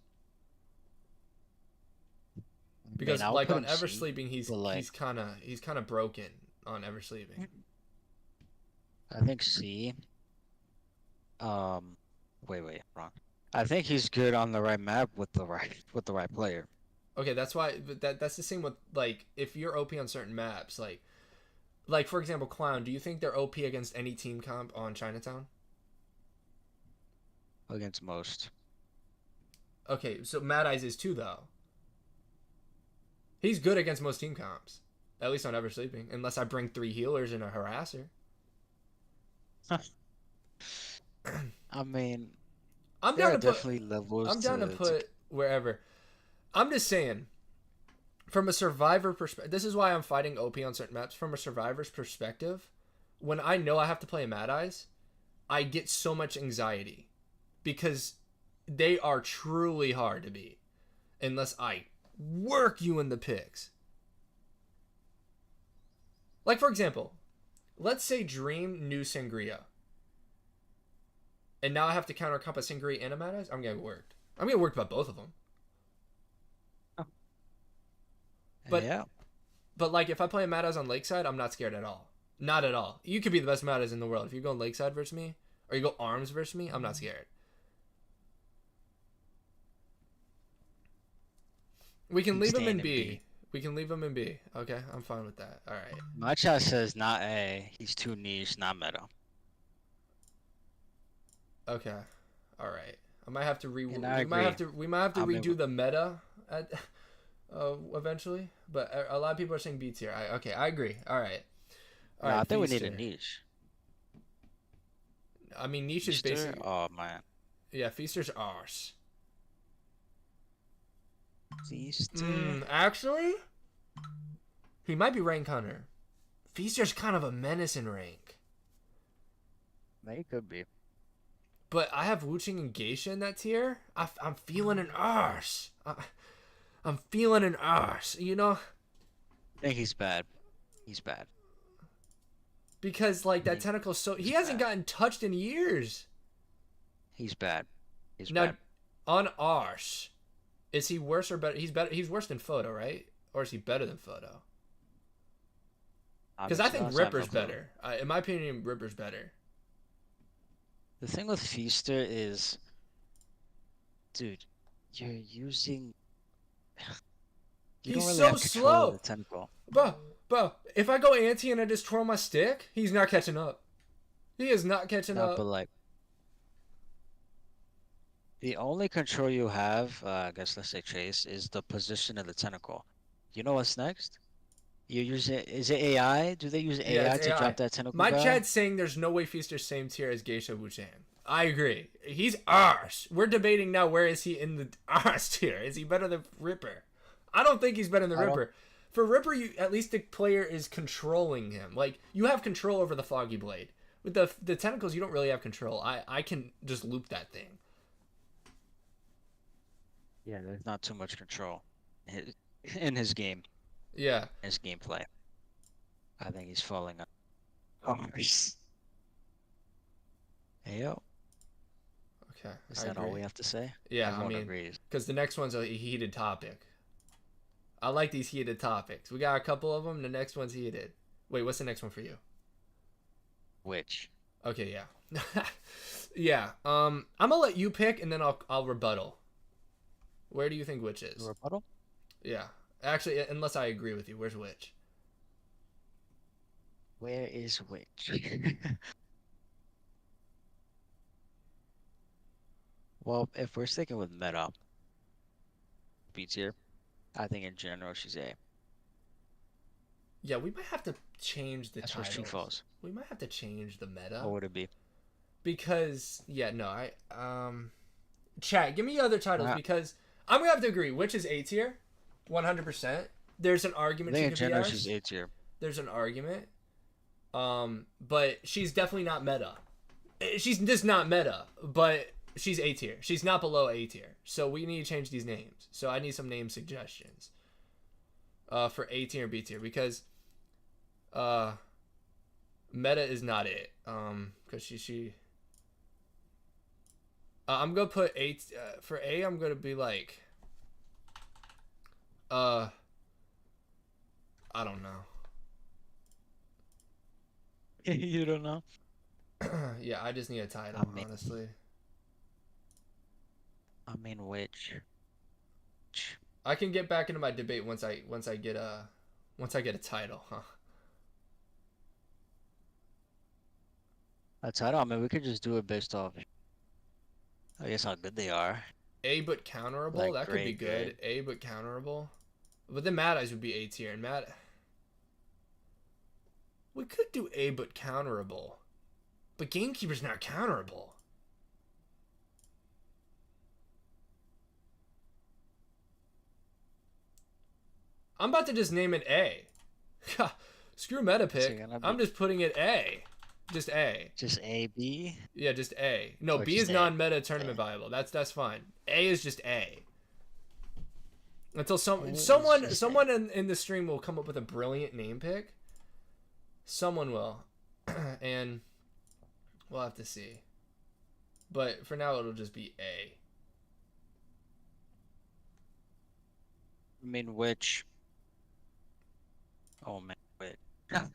[SPEAKER 1] Because like on Ever Sleeping, he's kind of broken on Ever Sleeping.
[SPEAKER 2] I think C. Wait, wrong. I think he's good on the right map with the right player.
[SPEAKER 1] Okay, that's why that's the same with like if you're OP on certain maps, like for example, Clown. Do you think they're OP against any team comp on Chinatown?
[SPEAKER 2] Against most.
[SPEAKER 1] Okay, so Mad Eyes is too though. He's good against most team comps, at least on Ever Sleeping, unless I bring 3 healers and a harasser.
[SPEAKER 2] I mean,
[SPEAKER 1] I'm
[SPEAKER 2] there
[SPEAKER 1] down
[SPEAKER 2] are
[SPEAKER 1] to
[SPEAKER 2] definitely levels.
[SPEAKER 1] I'm down to put wherever. I'm just saying, from a survivor perspective, this is why I'm fighting OP on certain maps. From a survivor's perspective, when I know I have to play Mad Eyes, I get so much anxiety because they are truly hard to beat unless I work you in the picks. Like, for example, let's say Dream knew Sangria. And now I have to counter comp a Sangria and a Mad Eyes? I'm going to get worked. I'm going to get worked by both of them.
[SPEAKER 2] Oh.
[SPEAKER 1] But,
[SPEAKER 2] yeah.
[SPEAKER 1] But, like, if I play a Mad Eyes on Lakeside, I'm not scared at all. Not at all. You could be the best Mad Eyes in the world. If you go Lakeside versus me, or you go Arms versus me, I'm not scared. We can leave him in B. We can leave him in B. Okay, I'm fine with that. All right.
[SPEAKER 2] My chat says not A. He's too niche, not meta.
[SPEAKER 1] Okay. All right. I might have to we
[SPEAKER 2] And
[SPEAKER 1] might have to redo the meta at eventually, but a lot of people are saying B tier. Okay, I agree. All right.
[SPEAKER 2] No, I think we need a niche.
[SPEAKER 1] I mean, niche is
[SPEAKER 2] Feaster?
[SPEAKER 1] basically.
[SPEAKER 2] Oh man.
[SPEAKER 1] Yeah, Feaster's arse.
[SPEAKER 2] Feaster.
[SPEAKER 1] Actually, he might be rank hunter. Feaster's kind of a menace in rank.
[SPEAKER 2] He could be.
[SPEAKER 1] But I have Wuchang and Geisha in that tier. I'm feeling an arse. I'm feeling an arse, you know?
[SPEAKER 2] I think he's bad. He's bad.
[SPEAKER 1] Because, like, that tentacle he hasn't gotten touched in years.
[SPEAKER 2] He's bad. He's
[SPEAKER 1] now,
[SPEAKER 2] bad.
[SPEAKER 1] On arse, is he worse or better? He's better. He's worse than Photo, right? Or is he better than Photo? Because I think Ripper's better. In my opinion, Ripper's better.
[SPEAKER 2] The thing with Feaster is, dude, you're using.
[SPEAKER 1] He's so slow. Bro, if I go anti and I just twirl my stick, he's not catching up. He is not catching up.
[SPEAKER 2] But like, the only control you have, I guess let's say Chase, is the position of the tentacle. You know what's next? You use it. Is it AI? Do they use AI to drop that tentacle?
[SPEAKER 1] My chat's saying there's no way Feaster's same tier as Geisha Wuchang. I agree. He's arse. We're debating now where is he in the arse tier. Is he better than Ripper? I don't think he's better than Ripper. For Ripper, at least the player is controlling him. Like, you have control over the Foggy Blade. With the tentacles, you don't really have control. I can just loop that thing.
[SPEAKER 2] Yeah, there's not too much control in his game.
[SPEAKER 1] Yeah.
[SPEAKER 2] His gameplay. I think he's falling up. Oh, hey, yo.
[SPEAKER 1] Okay.
[SPEAKER 2] Is that all we have to say?
[SPEAKER 1] Yeah, I mean, because the next one's a heated topic. I like these heated topics. We got a couple of them. The next one's heated. Wait, what's the next one for you?
[SPEAKER 2] Which?
[SPEAKER 1] Okay, yeah. Yeah. I'm gonna let you pick, and then I'll rebuttal. Where do you think which is?
[SPEAKER 2] Rebuttal?
[SPEAKER 1] Yeah. Actually, unless I agree with you, where's which?
[SPEAKER 2] Where is which? Well, if we're sticking with meta, B tier, I think in general she's A.
[SPEAKER 1] Yeah, we might have to change the
[SPEAKER 2] That's
[SPEAKER 1] titles.
[SPEAKER 2] where she falls.
[SPEAKER 1] We might have to change the meta.
[SPEAKER 2] What would it be?
[SPEAKER 1] Because chat, give me other titles because I'm gonna have to agree. Which is A tier, 100%. There's an argument.
[SPEAKER 2] I think in general she's A tier.
[SPEAKER 1] There's an argument. But she's definitely not meta. She's just not meta, but she's A tier. She's not below A tier. So we need to change these names. So I need some name suggestions. For A tier and B tier because meta is not it. Because she I'm gonna put A for A. I'm gonna be like I don't know.
[SPEAKER 2] You don't know?
[SPEAKER 1] Yeah, I just need a title, honestly.
[SPEAKER 2] I mean, which?
[SPEAKER 1] I can get back into my debate once I get a title, huh?
[SPEAKER 2] A title? I mean, we could just do it based off, I guess, how good they are.
[SPEAKER 1] A but counterable? Like, that could be good. A but counterable. But then Mad Eyes would be A tier, and we could do A but counterable. But Gamekeeper's not counterable. I'm about to just name it A. Screw meta pick. I'm just putting it A. Just A.
[SPEAKER 2] Just A, B?
[SPEAKER 1] Yeah, just A. No, B is non-meta tournament viable. That's fine. A is just A. Until someone in the stream will come up with a brilliant name pick. Someone will. And we'll have to see. But for now, it'll just be A.
[SPEAKER 2] I mean, which? Oh man, wait.
[SPEAKER 1] Okay,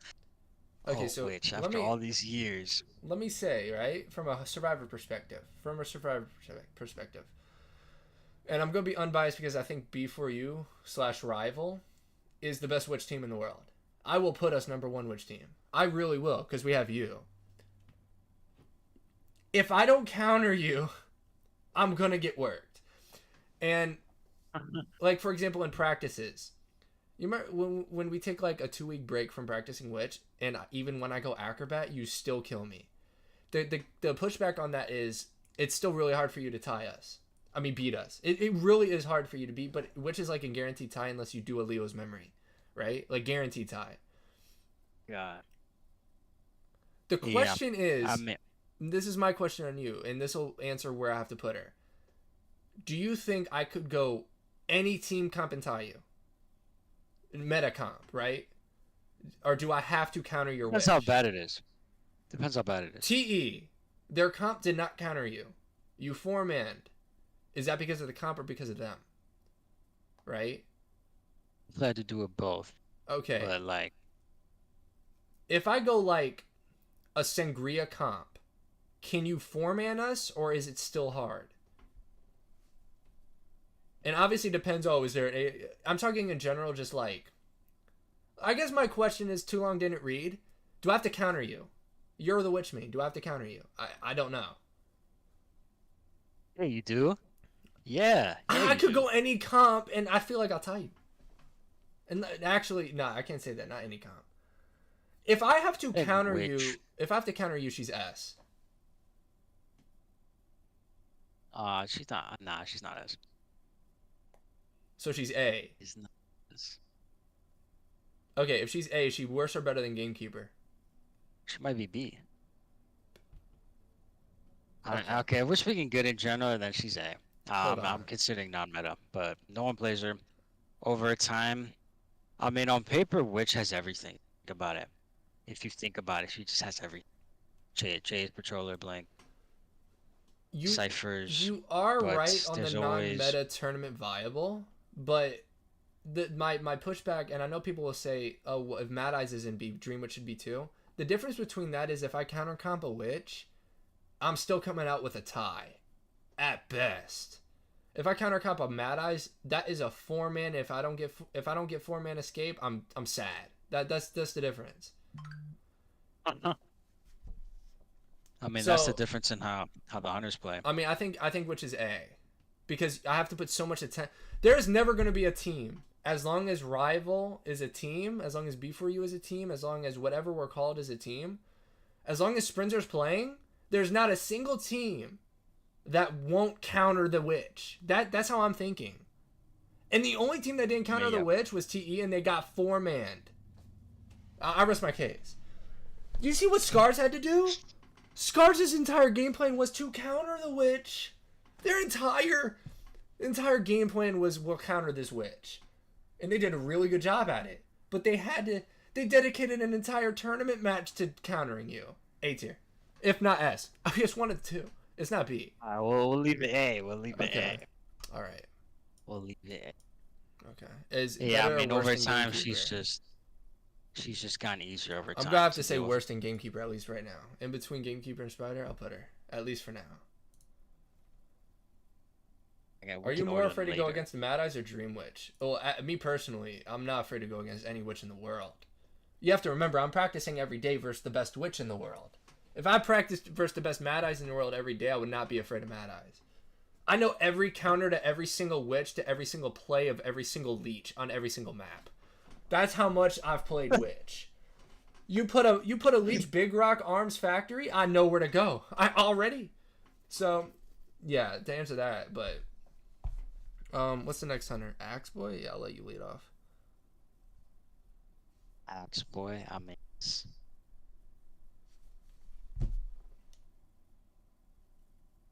[SPEAKER 2] Oh,
[SPEAKER 1] so
[SPEAKER 2] which? After all these years.
[SPEAKER 1] let me say, right, from a survivor perspective, and I'm gonna be unbiased because I think B4U / rival is the best witch team in the world. I will put us number one witch team. I really will, because we have you. If I don't counter you, I'm gonna get worked. And like, for example, in practices, you remember when we take like a 2-week break from practicing witch, and even when I go acrobat, you still kill me. The pushback on that is it's still really hard for you to tie us. I mean, beat us. It really is hard for you to beat, but witch is like a guaranteed tie unless you do a Leo's memory, right? Like guaranteed tie.
[SPEAKER 2] God.
[SPEAKER 1] The question is,
[SPEAKER 2] I mean,
[SPEAKER 1] this is my question on you, and this will answer where I have to put her. Do you think I could go any team comp and tie you? Meta comp, right? Or do I have to counter your witch?
[SPEAKER 2] depends how bad it is. Depends how bad it is.
[SPEAKER 1] CHEE, their comp did not counter you. You 4-manned. Is that because of the comp or because of them? Right?
[SPEAKER 2] I've had to do it both.
[SPEAKER 1] Okay.
[SPEAKER 2] But like,
[SPEAKER 1] if I go like a Sangria comp, can you 4-man us, or is it still hard? And obviously depends. Oh, is there I'm talking in general, just like, I guess my question is, too long didn't read. Do I have to counter you? You're the witch me. Do I have to counter you? I don't know.
[SPEAKER 2] yeah, you do. Yeah.
[SPEAKER 1] I could go any comp, and I feel like I'll tie you. And actually, no, I can't say that. Not any comp. If I have to counter you, she's S.
[SPEAKER 2] She's not. Nah, she's not S.
[SPEAKER 1] So she's A.
[SPEAKER 2] She's not S.
[SPEAKER 1] Okay, if she's A, is she worse or better than Gamekeeper?
[SPEAKER 2] She might be B. Okay, if we're speaking good in general, then she's A. I'm considering non-meta, but no one plays her. Over time, I mean, on paper, Witch has everything. Think about it. If you think about it, she just has everything. Chase, Patroller, Blank, Ciphers.
[SPEAKER 1] You are right on the non-meta tournament viable, but my pushback, and I know people will say, oh, well, if Mad Eyes is in B, Dream Witch should be too. The difference between that is if I counter comp a Witch, I'm still coming out with a tie, at best. If I counter comp a Mad Eyes, that is a 4-man. If I don't get 4-man escape, I'm sad. That's the difference.
[SPEAKER 2] I mean, that's the difference in how the hunters play.
[SPEAKER 1] I mean, I think Witch is A, because I have to put so much attention. There is never going to be a team, as long as Rival is a team, as long as B4U is a team, as long as whatever we're called is a team, as long as Sprinter's playing, there's not a single team that won't counter the Witch. That's how I'm thinking. And the only team that didn't counter the Witch was TE, and they got 4-manned. I rest my case. Do you see what Scars had to do? Scars' entire game plan was to counter the Witch. Their entire game plan was, we'll counter this Witch. And they did a really good job at it. But they dedicated an entire tournament match to countering you. A tier. If not S. I just wanted 2. It's not B.
[SPEAKER 2] We'll leave it A. We'll leave it A.
[SPEAKER 1] All right.
[SPEAKER 2] We'll leave it
[SPEAKER 1] A. Okay.
[SPEAKER 2] I mean, over time, she's just gotten easier over time.
[SPEAKER 1] I'm gonna have to say worse than Gamekeeper, at least right now. In between Gamekeeper and Spider, I'll put her, at least for now. Okay, are you more afraid to go against Mad Eyes or Dream Witch? Well, me personally, I'm not afraid to go against any witch in the world. You have to remember, I'm practicing every day versus the best witch in the world. If I practiced versus the best Mad Eyes in the world every day, I would not be afraid of Mad Eyes. I know every counter to every single witch, to every single play of every single leech on every single map. That's how much I've played witch. You put a leech Big Rock Arms Factory, I know where to go. I already. So, yeah, to answer that, but what's the next hunter? Axe Boy? Yeah, I'll let you lead off.
[SPEAKER 2] Axe Boy, I mean,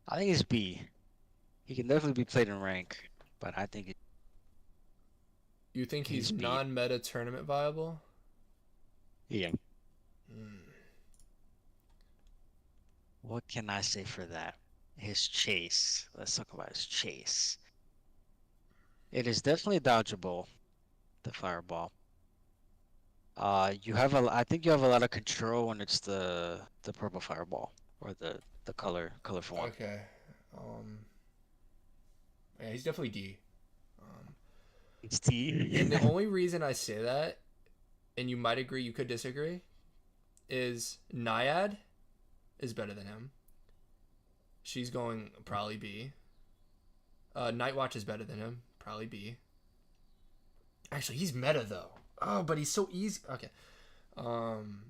[SPEAKER 2] I think it's B. He can definitely be played in rank, but I think
[SPEAKER 1] You think he's non-meta tournament viable?
[SPEAKER 2] Yeah. What can I say for that? His chase. Let's talk about his chase. It is definitely dodgeable, the fireball. I think you have a lot of control when it's the purple fireball or the colorful one.
[SPEAKER 1] Okay. Yeah, he's definitely D.
[SPEAKER 2] It's T.
[SPEAKER 1] And the only reason I say that, and you might agree, you could disagree, is Naiad is better than him. She's going probably B. Nightwatch is better than him, probably B. Actually, he's meta though. Oh, but he's so easy. Okay. Bon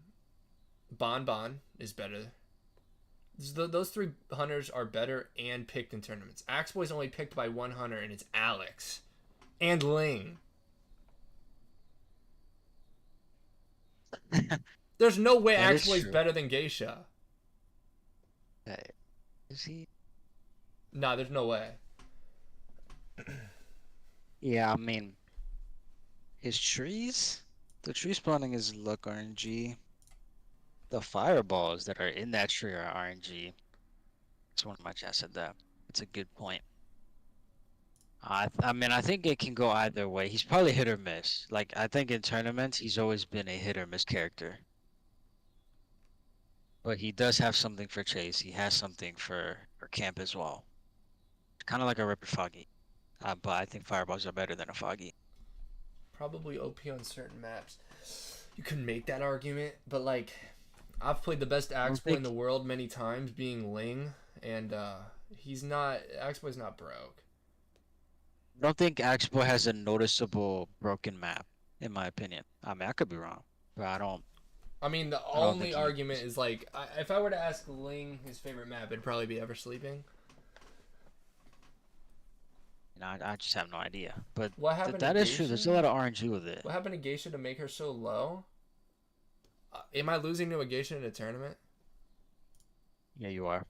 [SPEAKER 1] is better. Those three hunters are better and picked in tournaments. Axeboy's only picked by one hunter, and it's Alex. And Ling. There's no way Axeboy's better than Geisha.
[SPEAKER 2] Is he?
[SPEAKER 1] Nah, there's no way.
[SPEAKER 2] Yeah, I mean, his trees? The tree spawning is luck RNG. The fireballs that are in that tree are RNG. It's one of my chat said that. It's a good point. I mean, I think it can go either way. He's probably hit or miss. Like, I think in tournaments, he's always been a hit or miss character. But he does have something for chase. He has something for camp as well. Kind of like a Ripper Foggy. But I think fireballs are better than a Foggy.
[SPEAKER 1] Probably OP on certain maps. You can make that argument, but like, I've played the best Axeboy in the world many times, being Ling, and Axeboy's not broke.
[SPEAKER 2] I don't think Axeboy has a noticeable broken map, in my opinion. I mean, I could be wrong, but I don't.
[SPEAKER 1] I mean, the only argument is like, if I were to ask Ling his favorite map, it'd probably be Ever Sleeping.
[SPEAKER 2] I just have no idea. But
[SPEAKER 1] what happened
[SPEAKER 2] that is true. There's a lot of RNG with it.
[SPEAKER 1] What happened to Geisha to make her so low? Am I losing to a Geisha in a tournament?
[SPEAKER 2] Yeah, you are.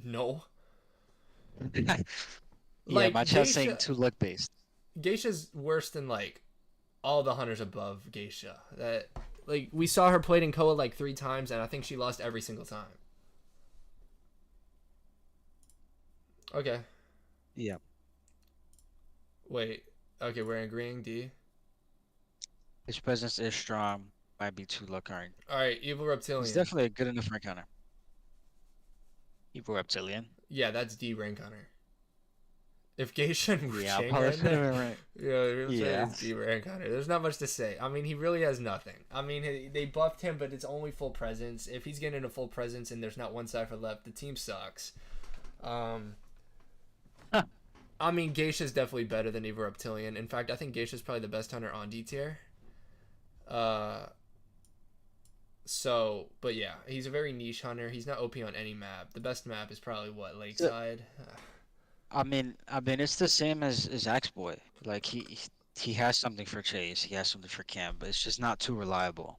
[SPEAKER 1] No.
[SPEAKER 2] Yeah, my chat's saying too luck based.
[SPEAKER 1] Geisha's worse than like all the hunters above Geisha. That like we saw her played in Koa like 3 times, and I think she lost every single time. Okay.
[SPEAKER 2] Yeah.
[SPEAKER 1] Wait. Okay, we're agreeing. D.
[SPEAKER 2] His presence is strong. Might be too luck RNG.
[SPEAKER 1] All right, Evil Reptilian.
[SPEAKER 2] He's definitely a good enough rank hunter. Evil Reptilian.
[SPEAKER 1] Yeah, that's D rank hunter. If Geisha and Wuchang
[SPEAKER 2] right.
[SPEAKER 1] Yeah, it's D rank hunter. There's not much to say. I mean, he really has nothing. I mean, they buffed him, but it's only full presence. If he's getting a full presence and there's not one cipher left, the team sucks. I mean, Geisha's definitely better than Evil Reptilian. In fact, I think Geisha's probably the best hunter on D tier. But yeah, he's a very niche hunter. He's not OP on any map. The best map is probably what, Lakeside.
[SPEAKER 2] I mean, it's the same as Axeboy. Like he has something for chase. He has something for camp, but it's just not too reliable.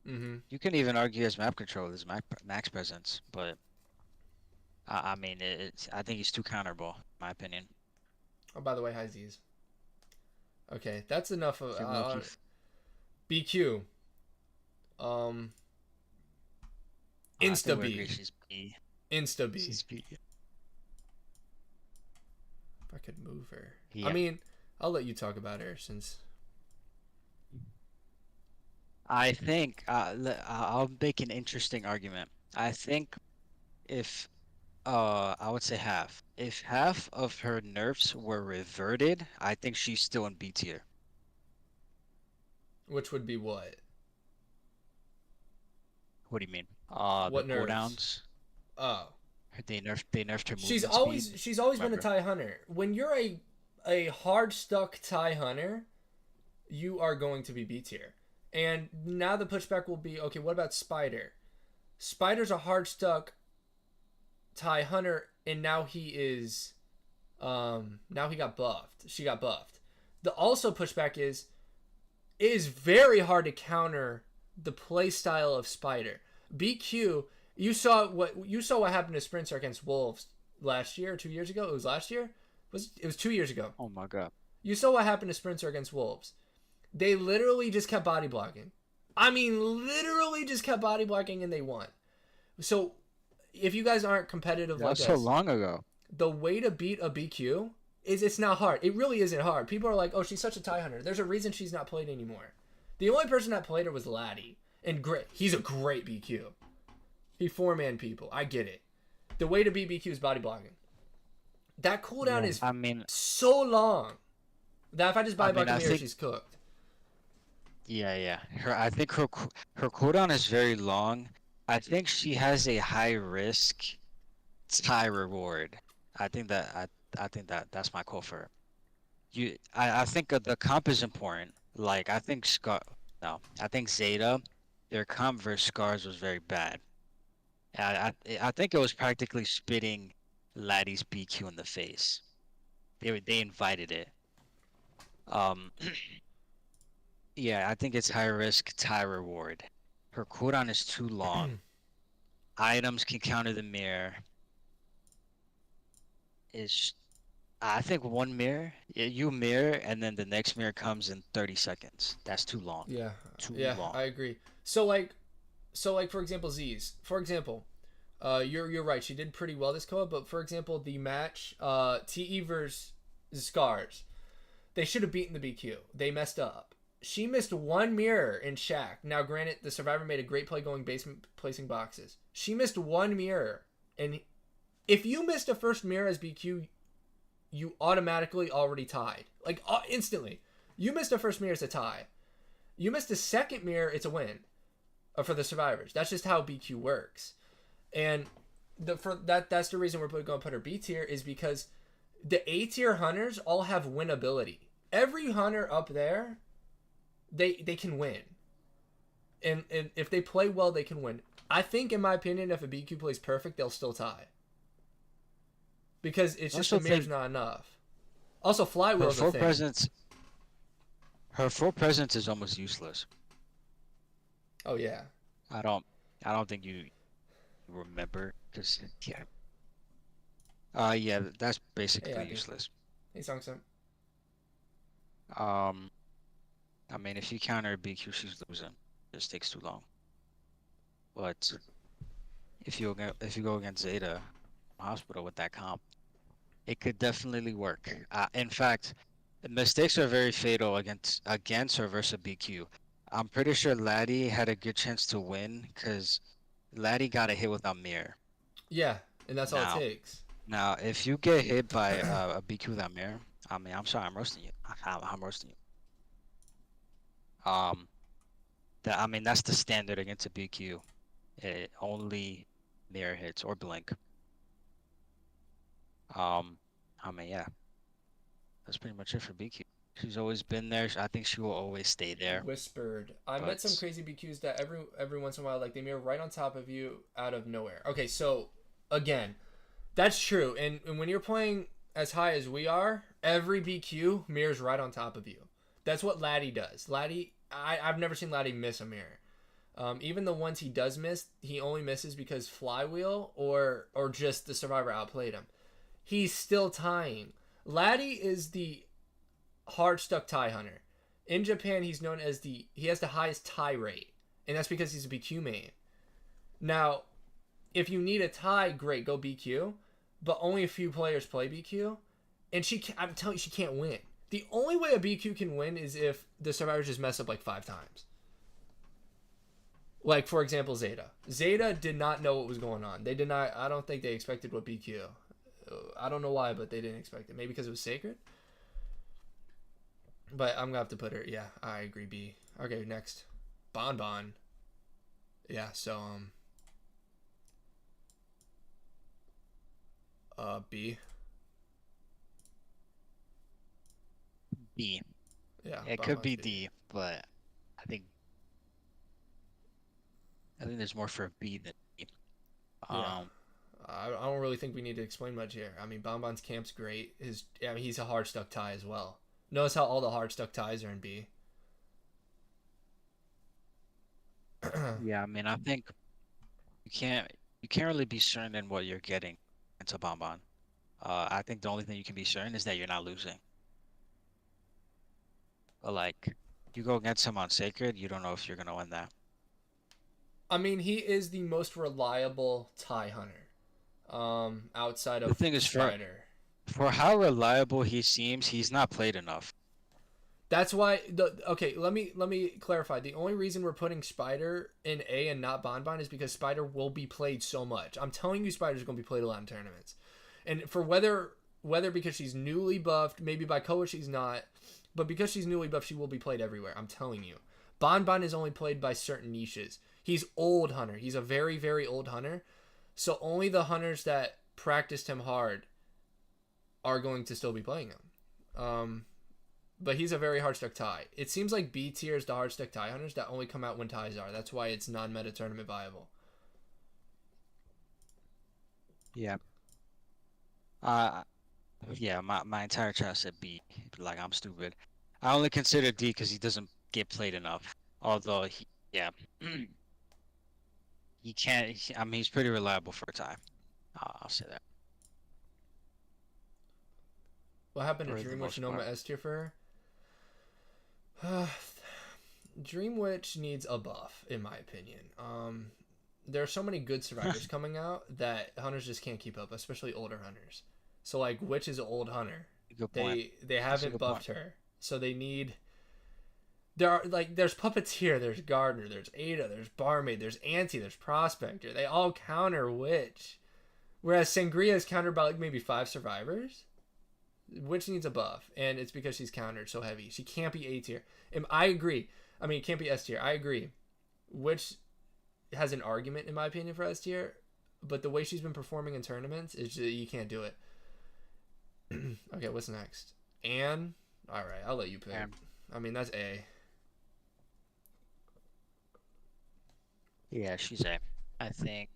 [SPEAKER 1] Mm-hmm.
[SPEAKER 2] You can even argue his map control, his max presence, but I mean, I think he's too counterable, in my opinion.
[SPEAKER 1] Oh, by the way, hi Z's. Okay, that's enough of BQ. Insta B. Insta B. If I could move her. Yeah. I mean, I'll let you talk about her since.
[SPEAKER 2] I think I'll make an interesting argument. I think if I would say half. If half of her nerfs were reverted, I think she's still in B tier.
[SPEAKER 1] Which would be what?
[SPEAKER 2] What do you mean?
[SPEAKER 1] What
[SPEAKER 2] the
[SPEAKER 1] nerfs?
[SPEAKER 2] Cooldowns.
[SPEAKER 1] Oh.
[SPEAKER 2] They nerfed her movement
[SPEAKER 1] She's always been a TIE hunter. When you're a hard stuck TIE hunter, you are going to be B tier. And now the pushback will be, okay, what about Spider? Spider's a hard stuck TIE hunter, and now he is now he got buffed. She got buffed. The also pushback is it is very hard to counter the play style of Spider. BQ, you saw what happened to Sprinter against Wolves last year or 2 years ago. It was last year. It was 2 years ago.
[SPEAKER 2] Oh my god.
[SPEAKER 1] You saw what happened to Sprinter against Wolves. They literally just kept body blocking. I mean, literally just kept body blocking and they won. So, if you guys aren't competitive
[SPEAKER 2] That
[SPEAKER 1] like
[SPEAKER 2] was so
[SPEAKER 1] us,
[SPEAKER 2] long ago.
[SPEAKER 1] the way to beat a BQ is it's not hard. It really isn't hard. People are like, oh, she's such a tie hunter. There's a reason she's not played anymore. The only person that played her was Laddie. And great. He's a great BQ. He 4-man people. I get it. The way to beat BQ is body blocking. That cooldown is
[SPEAKER 2] I mean,
[SPEAKER 1] so long that if I just body block a
[SPEAKER 2] I
[SPEAKER 1] mirror,
[SPEAKER 2] think
[SPEAKER 1] she's cooked.
[SPEAKER 2] yeah. I think her cooldown is very long. I think she has a high risk, high reward. I think that I think that that's my call for her. I think the comp is important. Like I think I think Zeta, their comp versus Scars was very bad. I think it was practically spitting Laddie's BQ in the face. They invited it. Um, yeah, I think it's high risk, high reward. Her cooldown is too long. Items can counter the mirror. Is I think one mirror, you mirror, and then the next mirror comes in 30 seconds. That's too long.
[SPEAKER 1] Yeah.
[SPEAKER 2] Too
[SPEAKER 1] Yeah,
[SPEAKER 2] long.
[SPEAKER 1] I agree. So like for example, Z's. For example, you're right. She did pretty well this co-op, but for example, the match TE versus Scars, they should have beaten the BQ. They messed up. She missed one mirror in Shack. Now, granted, the Survivor made a great play going basement placing boxes. She missed one mirror, and if you missed a first mirror as BQ, you automatically already tied. Like instantly, you missed a first mirror, it's a tie. You missed a second mirror, it's a win. For the survivors. That's just how BQ works. And that's the reason we're going to put her B tier is because the A tier hunters all have winnability. Every hunter up there, they can win. And if they play well, they can win. I think, in my opinion, if a BQ plays perfect, they'll still tie. Because it's just the mirror's not enough. Also, Flywheel's a thing.
[SPEAKER 2] Her full presence is almost useless.
[SPEAKER 1] Oh yeah.
[SPEAKER 2] I don't think you remember because yeah. Yeah, that's basically useless.
[SPEAKER 1] Hey, Songsun.
[SPEAKER 2] I mean, if you counter BQ, she's losing. It just takes too long. But if you go against Zeta Hospital with that comp, it could definitely work. In fact, mistakes are very fatal against or versus a BQ. I'm pretty sure Laddie had a good chance to win because Laddie got a hit without mirror.
[SPEAKER 1] Yeah, and that's all it takes.
[SPEAKER 2] Now, if you get hit by a BQ without mirror, I mean, I'm sorry, I'm roasting you. I'm roasting you. I mean, that's the standard against a BQ. Only mirror hits or blink. I mean, yeah, that's pretty much it for BQ. She's always been there. I think she will always stay there.
[SPEAKER 1] Whispered. I met some crazy BQs that every once in a while, like, they mirror right on top of you out of nowhere. Okay, so, again, that's true. And when you're playing as high as we are, every BQ mirrors right on top of you. That's what Laddie does. Laddie, I've never seen Laddie miss a mirror. Even the ones he does miss, he only misses because Flywheel or just the Survivor outplayed him. He's still tying. Laddie is the hard stuck tie hunter. In Japan, he's known as he has the highest tie rate, and that's because he's a BQ main. Now, if you need a tie, great, go BQ, but only a few players play BQ, and I'm telling you, she can't win. The only way a BQ can win is if the survivors just mess up like 5 times. Like, for example, Zeta. Zeta did not know what was going on. They did not. I don't think they expected what BQ. I don't know why, but they didn't expect it. Maybe because it was sacred. But I'm gonna have to put her. Yeah, I agree. B. Okay, next, Bon. Yeah. So B.
[SPEAKER 2] B.
[SPEAKER 1] Yeah.
[SPEAKER 2] It could be D, but I think there's more for a B than D.
[SPEAKER 1] Yeah. I don't really think we need to explain much here. I mean, Bon's camp's great. He's a hard stuck tie as well. Notice how all the hard stuck ties are in B.
[SPEAKER 2] Yeah, I mean, I think you can't really be certain in what you're getting into Bon. I think the only thing you can be certain is that you're not losing. But like, You go against him on Sacred, you don't know if you're gonna win that.
[SPEAKER 1] I mean, he is the most reliable tie hunter, outside
[SPEAKER 2] The
[SPEAKER 1] of
[SPEAKER 2] thing is,
[SPEAKER 1] Spider.
[SPEAKER 2] for how reliable he seems, he's not played enough.
[SPEAKER 1] That's why okay, let me clarify. The only reason we're putting Spider in A and not Bonbon is because Spider will be played so much. I'm telling you, Spider's going to be played a lot in tournaments. And for whether because she's newly buffed, maybe by color she's not, but because she's newly buffed, she will be played everywhere. I'm telling you. Bonbon is only played by certain niches. He's old hunter. He's a very, very old hunter. So only the hunters that practiced him hard are going to still be playing him. But he's a very hard stuck tie. It seems like B tier is the hard stuck tie hunters that only come out when ties are. That's why it's non-meta tournament viable.
[SPEAKER 2] Yeah. Yeah, my entire chat said B. Like, I'm stupid. I only consider D because he doesn't get played enough. Although, yeah. He can't, I mean, he's pretty reliable for a tie. I'll say that.
[SPEAKER 1] What happened to
[SPEAKER 2] For the
[SPEAKER 1] Dream Witch
[SPEAKER 2] most
[SPEAKER 1] Noma
[SPEAKER 2] part.
[SPEAKER 1] S tier for her? Dream Witch needs a buff, in my opinion. There are so many good survivors coming out that hunters just can't keep up, especially older hunters. So like Witch is an old hunter.
[SPEAKER 2] Good point.
[SPEAKER 1] They haven't
[SPEAKER 2] good
[SPEAKER 1] buffed
[SPEAKER 2] point.
[SPEAKER 1] her. So they need there's Puppeteer, there's Gardener, there's Ada, there's Barmaid, there's Auntie, there's Prospector. They all counter Witch. Whereas Sangria is countered by like maybe 5 survivors. Witch needs a buff, and it's because she's countered so heavy. She can't be A tier. And I agree. I mean, it can't be S tier. I agree. Witch has an argument, in my opinion, for S tier, but the way she's been performing in tournaments is just, you can't do it. Okay, what's next? Anne? Alright, I'll let you pick.
[SPEAKER 2] Anne.
[SPEAKER 1] I mean, that's A.
[SPEAKER 2] Yeah, she's A. I think.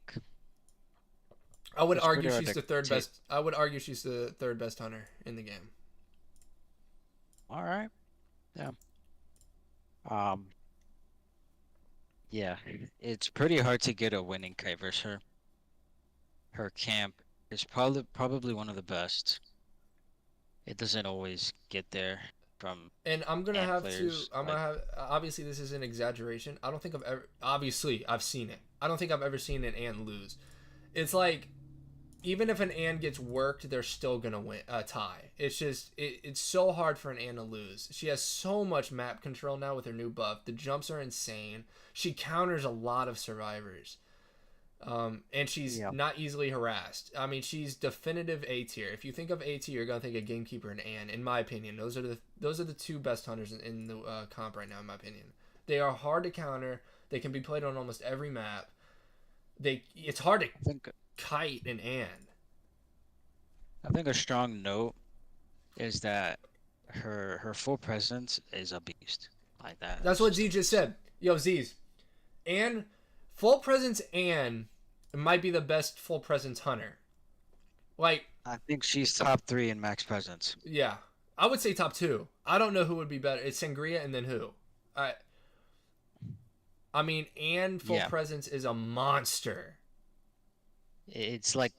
[SPEAKER 1] I would
[SPEAKER 2] It's
[SPEAKER 1] argue
[SPEAKER 2] pretty
[SPEAKER 1] she's the third best. I would argue she's the third best hunter in the game.
[SPEAKER 2] All right. Yeah. Yeah, it's pretty hard to get a winning kite versus her. Her camp is probably one of the best. It doesn't always get there from
[SPEAKER 1] And I'm gonna
[SPEAKER 2] hand
[SPEAKER 1] have
[SPEAKER 2] players.
[SPEAKER 1] to. I'm gonna have. Obviously, this is an exaggeration. I don't think I've ever. Obviously, I've seen it. I don't think I've ever seen an Anne lose. It's like, even if an Anne gets worked, they're still gonna win a tie. It's just it's so hard for an Anne to lose. She has so much map control now with her new buff. The jumps are insane. She counters a lot of survivors. And she's not easily harassed. I mean, she's definitive A tier. If you think of A tier, you're gonna think of Gamekeeper and Anne. In my opinion, those are the 2 best hunters in the comp right now. In my opinion, they are hard to counter. They can be played on almost every map. It's hard to kite an Anne.
[SPEAKER 2] I think a strong note is that her full presence is a beast. Like that.
[SPEAKER 1] That's what Z just said. Yo, Z's. Anne, full presence Anne might be the best full presence hunter. Like,
[SPEAKER 2] I think she's top 3 in max presence.
[SPEAKER 1] yeah, I would say top 2. I don't know who would be better. It's Sangria and then who? I mean, Anne full presence is a monster.
[SPEAKER 2] It's like,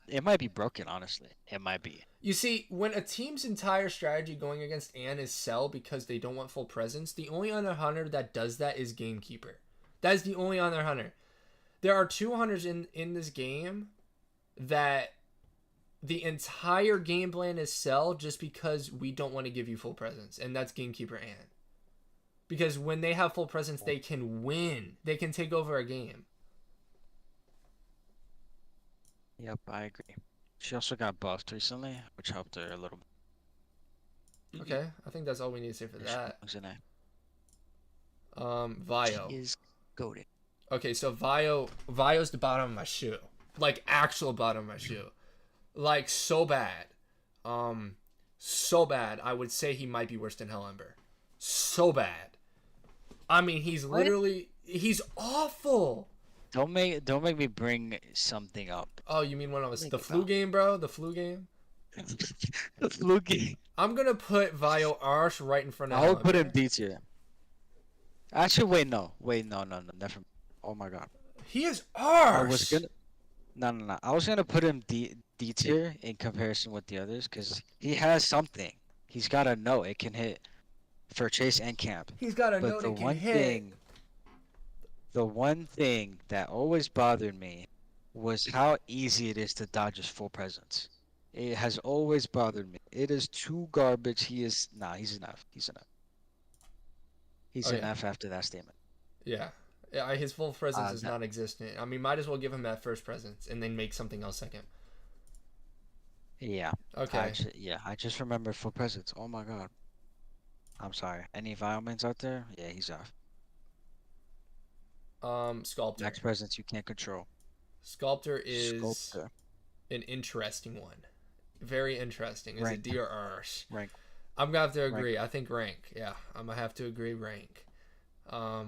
[SPEAKER 2] it might be broken, honestly. It might be.
[SPEAKER 1] You see, when a team's entire strategy going against Anne is sell because they don't want full presence, the only other hunter that does that is Gamekeeper. That is the only other hunter. There are 2 hunters in this game that the entire game plan is sell just because we don't want to give you full presence, and that's Gamekeeper Anne. Because when they have full presence, they can win. They can take over a game.
[SPEAKER 2] Yep, I agree. She also got buffed recently, which helped her a little bit.
[SPEAKER 1] Okay, I think that's all we need to say for that.
[SPEAKER 2] What's her name?
[SPEAKER 1] Vio.
[SPEAKER 2] She is goated.
[SPEAKER 1] Okay, so Vio's the bottom of my shoe. Like, actual bottom of my shoe. Like, so bad. So bad. I would say he might be worse than Hell Ember. So bad. I mean, he's literally... He's awful!
[SPEAKER 2] Don't make me bring something up.
[SPEAKER 1] Oh, you mean when I was... The flu game, bro? The flu game?
[SPEAKER 2] The flu game.
[SPEAKER 1] I'm gonna put Vio Arsh right in front of
[SPEAKER 2] I would
[SPEAKER 1] Hell
[SPEAKER 2] put him
[SPEAKER 1] Ember.
[SPEAKER 2] D tier. Actually, wait, no. Never. Oh my god.
[SPEAKER 1] He is
[SPEAKER 2] I was
[SPEAKER 1] Arsh!
[SPEAKER 2] gonna... No. I was gonna put him D tier in comparison with the others, because he has something. He's got a note. It can hit. for chase and camp.
[SPEAKER 1] He's got a
[SPEAKER 2] But
[SPEAKER 1] note that can hit.
[SPEAKER 2] the one thing that always bothered me was how easy it is to dodge his full presence. It has always bothered me. It is too garbage. He's enough. He's enough. He's
[SPEAKER 1] Okay.
[SPEAKER 2] enough after that statement.
[SPEAKER 1] Yeah. Yeah, his full presence is
[SPEAKER 2] No.
[SPEAKER 1] non-existent. I mean, might as well give him that first presence and then make something else second.
[SPEAKER 2] Yeah.
[SPEAKER 1] Okay.
[SPEAKER 2] I just remember full presence. Oh my god. I'm sorry. Any Violmans out there? Yeah, he's off.
[SPEAKER 1] Sculptor.
[SPEAKER 2] Next presence you can't control.
[SPEAKER 1] Sculptor is
[SPEAKER 2] Sculptor.
[SPEAKER 1] an interesting one. Very interesting. Is
[SPEAKER 2] Rank.
[SPEAKER 1] it D or R's?
[SPEAKER 2] Rank.
[SPEAKER 1] I'm gonna have to agree. I think rank. Yeah, I'm gonna have to agree rank.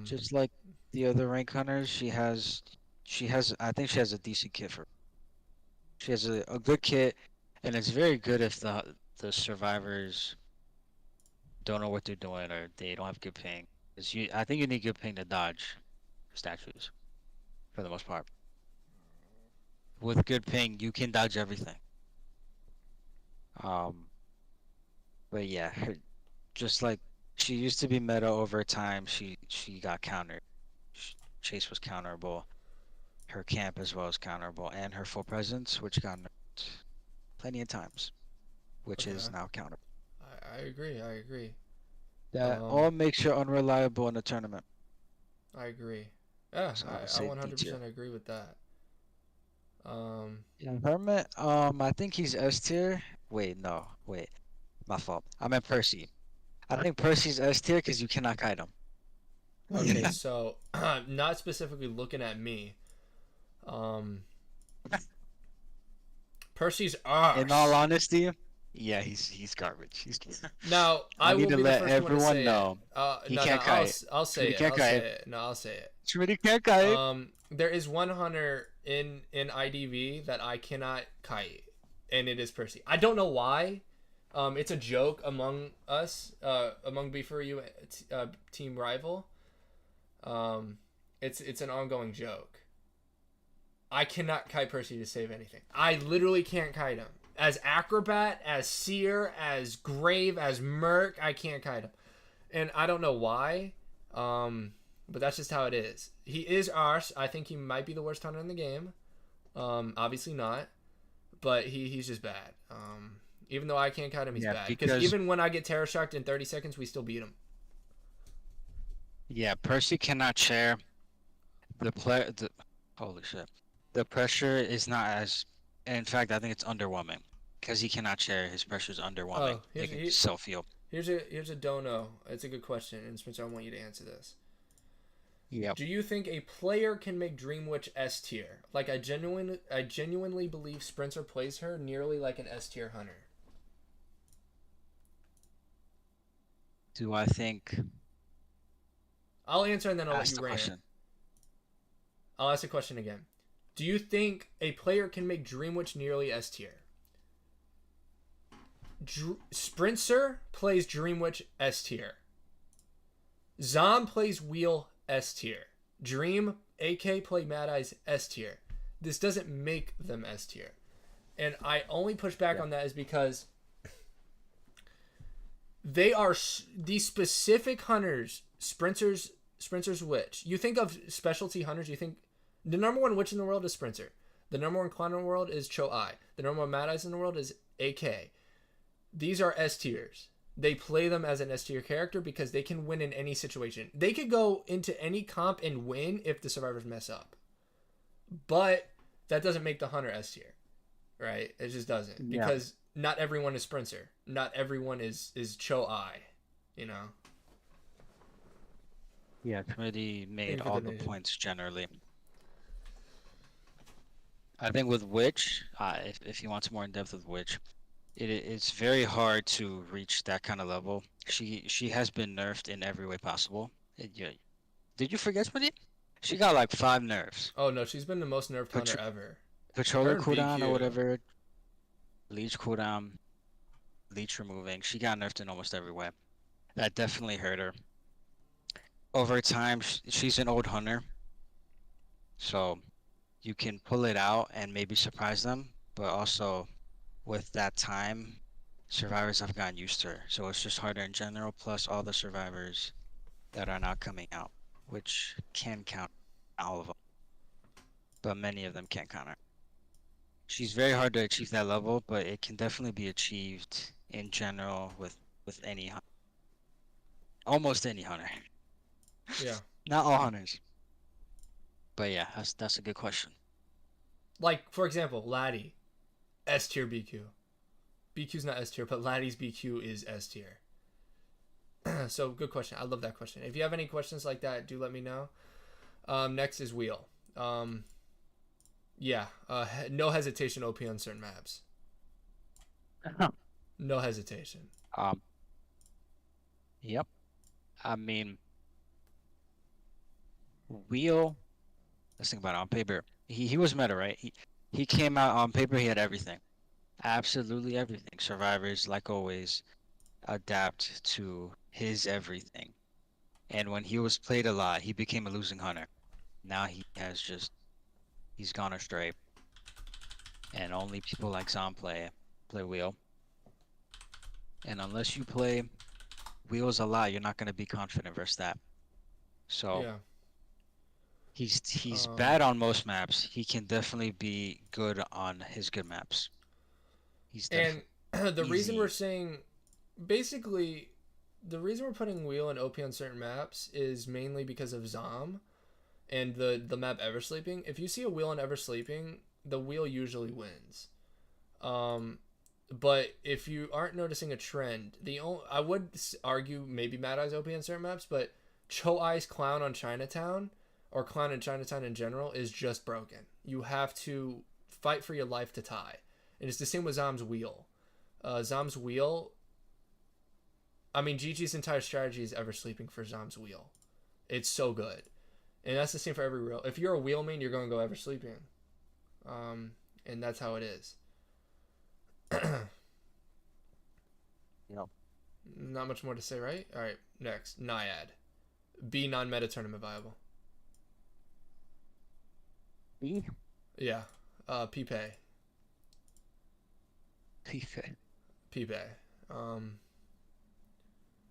[SPEAKER 2] Just like the other rank hunters, I think she has a decent kit for. She has a good kit, and it's very good if the survivors don't know what they're doing or they don't have good ping. I think you need good ping to dodge statues, for the most part. With good ping, you can dodge everything. But yeah, just like she used to be meta over time, she got countered. Chase was counterable. Her camp as well as counterable, and her full presence, which got nerfed plenty of times, which is now counterable.
[SPEAKER 1] I agree. I agree.
[SPEAKER 2] That all makes you unreliable in a tournament.
[SPEAKER 1] I agree. Yeah,
[SPEAKER 2] So
[SPEAKER 1] I 100% agree with that.
[SPEAKER 2] Yeah, Hermit, I think he's S tier. Wait, my fault. I meant Percy. I think Percy's S tier because you cannot kite him.
[SPEAKER 1] Okay, so not specifically looking at me. Percy's R.
[SPEAKER 2] In all honesty, yeah, he's garbage.
[SPEAKER 1] Now I
[SPEAKER 2] need
[SPEAKER 1] will
[SPEAKER 2] to
[SPEAKER 1] be
[SPEAKER 2] let
[SPEAKER 1] the first one to
[SPEAKER 2] everyone
[SPEAKER 1] say
[SPEAKER 2] know
[SPEAKER 1] it.
[SPEAKER 2] he can't kite.
[SPEAKER 1] I'll say
[SPEAKER 2] He
[SPEAKER 1] it.
[SPEAKER 2] can't
[SPEAKER 1] I'll say
[SPEAKER 2] kite.
[SPEAKER 1] it. No, I'll say it.
[SPEAKER 2] Schmiddy can't kite.
[SPEAKER 1] There is one hunter in IDV that I cannot kite, and it is Percy. I don't know why. It's a joke among us, among B4U team rival. It's an ongoing joke. I cannot kite Percy to save anything. I literally can't kite him. As Acrobat, as Seer, as Grave, as Merc, I can't kite him. And I don't know why. But that's just how it is. He is Ars. I think he might be the worst hunter in the game. Obviously not. But he's just bad. Even though I can't kite him, he's bad. Because even when I get Terror Shocked in 30 seconds, we still beat him.
[SPEAKER 2] Yeah, Percy cannot share. Holy shit. The pressure is not as... In fact, I think it's underwhelming. Because he cannot share. His pressure is underwhelming. He can self-heal.
[SPEAKER 1] Here's a dono. It's a good question. And Spencer, I want you to answer this.
[SPEAKER 2] Yep.
[SPEAKER 1] Do you think a player can make Dream Witch S tier? Like I genuinely believe Spencer plays her nearly like an S tier hunter.
[SPEAKER 2] Do I think...
[SPEAKER 1] I'll answer and then I'll let
[SPEAKER 2] Ask
[SPEAKER 1] you
[SPEAKER 2] the
[SPEAKER 1] rant.
[SPEAKER 2] question.
[SPEAKER 1] I'll ask the question again. Do you think a player can make Dream Witch nearly S tier? Sprinter plays Dream Witch S tier. Zom plays Wheel S tier. Dream, AK play Mad Eyes S tier. This doesn't make them S tier. And I only push back on that is because they are these specific hunters, Sprinter's Witch. You think of specialty hunters, you think the number one witch in the world is Sprinter. The number one clown in the world is CHEE. The number one Mad Eyes in the world is AK. These are S tiers. They play them as an S tier character because they can win in any situation. They could go into any comp and win if the survivors mess up. But that doesn't make the hunter S tier. Right? It just doesn't. Because not everyone is Sprinter. Not everyone is CHEE. You know?
[SPEAKER 2] Yeah, Schmiddy made all the points generally. I think with Witch, if you want some more in depth with Witch, it's very hard to reach that kind of level. She has been nerfed in every way possible. Did you forget, Schmiddy? She got like 5 nerfs.
[SPEAKER 1] Oh no, she's been the most nerfed hunter ever.
[SPEAKER 2] Controller cooldown or whatever. Leech cooldown. Leech removing. She got nerfed in almost every way. That definitely hurt her. Over time, she's an old hunter. So you can pull it out and maybe surprise them. But also, with that time, survivors have gotten used to her. So it's just harder in general, plus all the survivors that are now coming out, which can count all of them, but many of them can't count her. She's very hard to achieve that level, but it can definitely be achieved in general with any almost any hunter.
[SPEAKER 1] Yeah.
[SPEAKER 2] Not all hunters. But yeah, that's a good question.
[SPEAKER 1] Like, for example, Laddie, S tier BQ. BQ's not S tier, but Laddie's BQ is S tier. So, good question. I love that question. If you have any questions like that, do let me know. Next is Wheel. Yeah. No hesitation OP on certain maps. No hesitation.
[SPEAKER 2] Um, yep. I mean, Wheel. Let's think about it on paper. He was meta, right? He came out on paper. He had everything, absolutely everything. Survivors, like always, adapt to his everything. And when he was played a lot, he became a losing hunter. Now he's gone astray. And only people like Zom play Wheel. And unless you play Wheels a lot, you're not gonna be confident versus that. So
[SPEAKER 1] Yeah.
[SPEAKER 2] he's bad on most maps. He can definitely be good on his good maps. He's
[SPEAKER 1] And
[SPEAKER 2] definitely
[SPEAKER 1] the reason
[SPEAKER 2] easy.
[SPEAKER 1] we're saying, basically, the reason we're putting Wheel and OP on certain maps is mainly because of Zom and the map Eversleeping. If you see a Wheel on Eversleeping, the Wheel usually wins. But if you aren't noticing a trend, I would argue maybe Mad Eye's OP on certain maps, but Cho Ai's Clown on Chinatown, or Clown in Chinatown in general, is just broken. You have to fight for your life to tie. And it's the same with Zom's Wheel. Zom's Wheel, I mean, Gigi's entire strategy is Eversleeping for Zom's Wheel. It's so good. And that's the same for every wheel. If you're a wheel main, you're going to go Eversleeping. And that's how it is.
[SPEAKER 2] Yep.
[SPEAKER 1] Not much more to say, right? All right, next. Naiad. B non-meta tournament viable.
[SPEAKER 2] B?
[SPEAKER 1] Yeah. Pipe.
[SPEAKER 2] Pipe.
[SPEAKER 1] Pipe.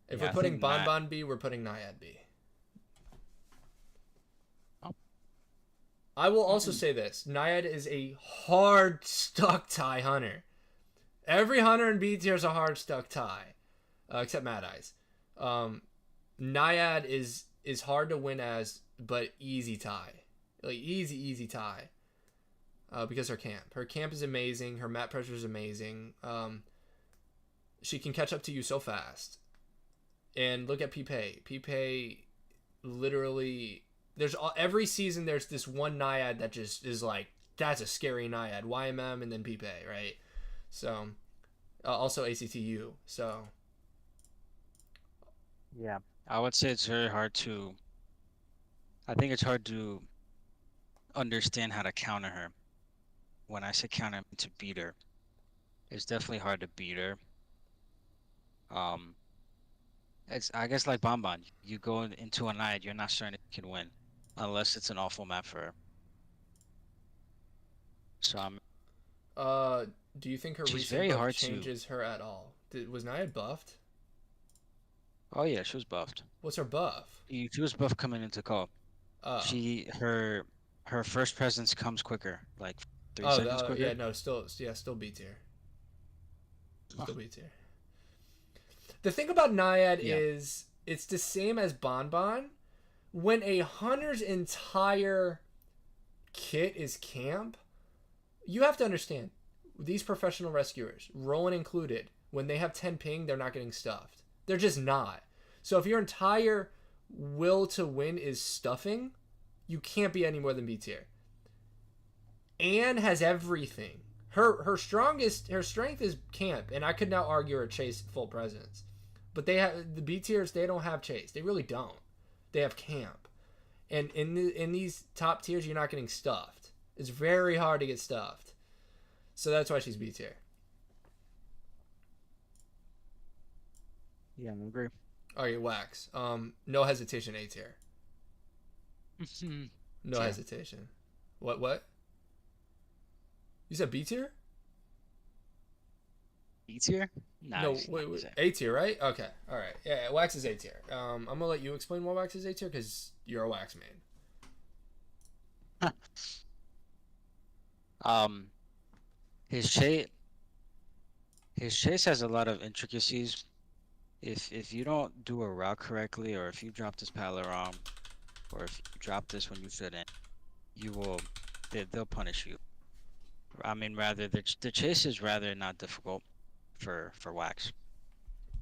[SPEAKER 1] If
[SPEAKER 2] Yeah,
[SPEAKER 1] we're
[SPEAKER 2] I
[SPEAKER 1] putting
[SPEAKER 2] think
[SPEAKER 1] Bonbon B, we're putting Naiad B.
[SPEAKER 2] Oh.
[SPEAKER 1] I will also say this. Naiad is a hard stuck tie hunter. Every hunter in B tier is a hard stuck tie. Except Mad Eyes. Naiad is hard to win as, but easy tie. Like, easy tie. Because her camp is amazing. Her map pressure is amazing. She can catch up to you so fast. And look at Pipe. Pipe literally, every season there's this one Naiad that just is like, that's a scary Naiad. YMM and then Pipe, right? So also ACTU. So
[SPEAKER 2] Yeah. I would say it's very hard to. I think it's hard to understand how to counter her. When I say counter, I mean to beat her. It's definitely hard to beat her. Um, it's I guess like Bonbon. You go into a night, you're not certain if you can win, unless it's an awful map for her. So
[SPEAKER 1] uh do you think her
[SPEAKER 2] she's
[SPEAKER 1] recent
[SPEAKER 2] very
[SPEAKER 1] buff
[SPEAKER 2] hard to.
[SPEAKER 1] changes her at all? Was Naiad buffed?
[SPEAKER 2] Oh yeah, she was buffed.
[SPEAKER 1] What's her buff?
[SPEAKER 2] She was buffed coming into call.
[SPEAKER 1] Oh.
[SPEAKER 2] Her first presence comes quicker, like 3 seconds
[SPEAKER 1] Yeah,
[SPEAKER 2] quicker.
[SPEAKER 1] no, still B tier. Still B tier. The thing about Naiad
[SPEAKER 2] Yeah.
[SPEAKER 1] is it's the same as Bonbon. When a hunter's entire kit is camp, you have to understand these professional rescuers, Rowan included, when they have 10 ping, they're not getting stuffed. They're just not. So if your entire will to win is stuffing, you can't be any more than B tier. Anne has everything. Her strength is camp, and I could now argue her chase full presence. But they have the B tiers, they don't have chase. They really don't. They have camp. And in these top tiers, you're not getting stuffed. It's very hard to get stuffed. So that's why she's B tier.
[SPEAKER 2] Yeah, I agree.
[SPEAKER 1] All right, Wax. No hesitation, A tier. No
[SPEAKER 2] Yeah.
[SPEAKER 1] hesitation. What? You said B tier?
[SPEAKER 2] E tier? Nah,
[SPEAKER 1] No,
[SPEAKER 2] he's not
[SPEAKER 1] wait,
[SPEAKER 2] easy.
[SPEAKER 1] A tier, right? Okay, all right. Yeah, Wax is A tier. I'm gonna let you explain why Wax is A tier because you're a Wax main.
[SPEAKER 2] Um, his chase his chase has a lot of intricacies. If you don't do a route correctly, or if you drop this pallet wrong, or if you drop this when you shouldn't, you will they'll punish you. I mean, rather the chase is rather not difficult for Wax,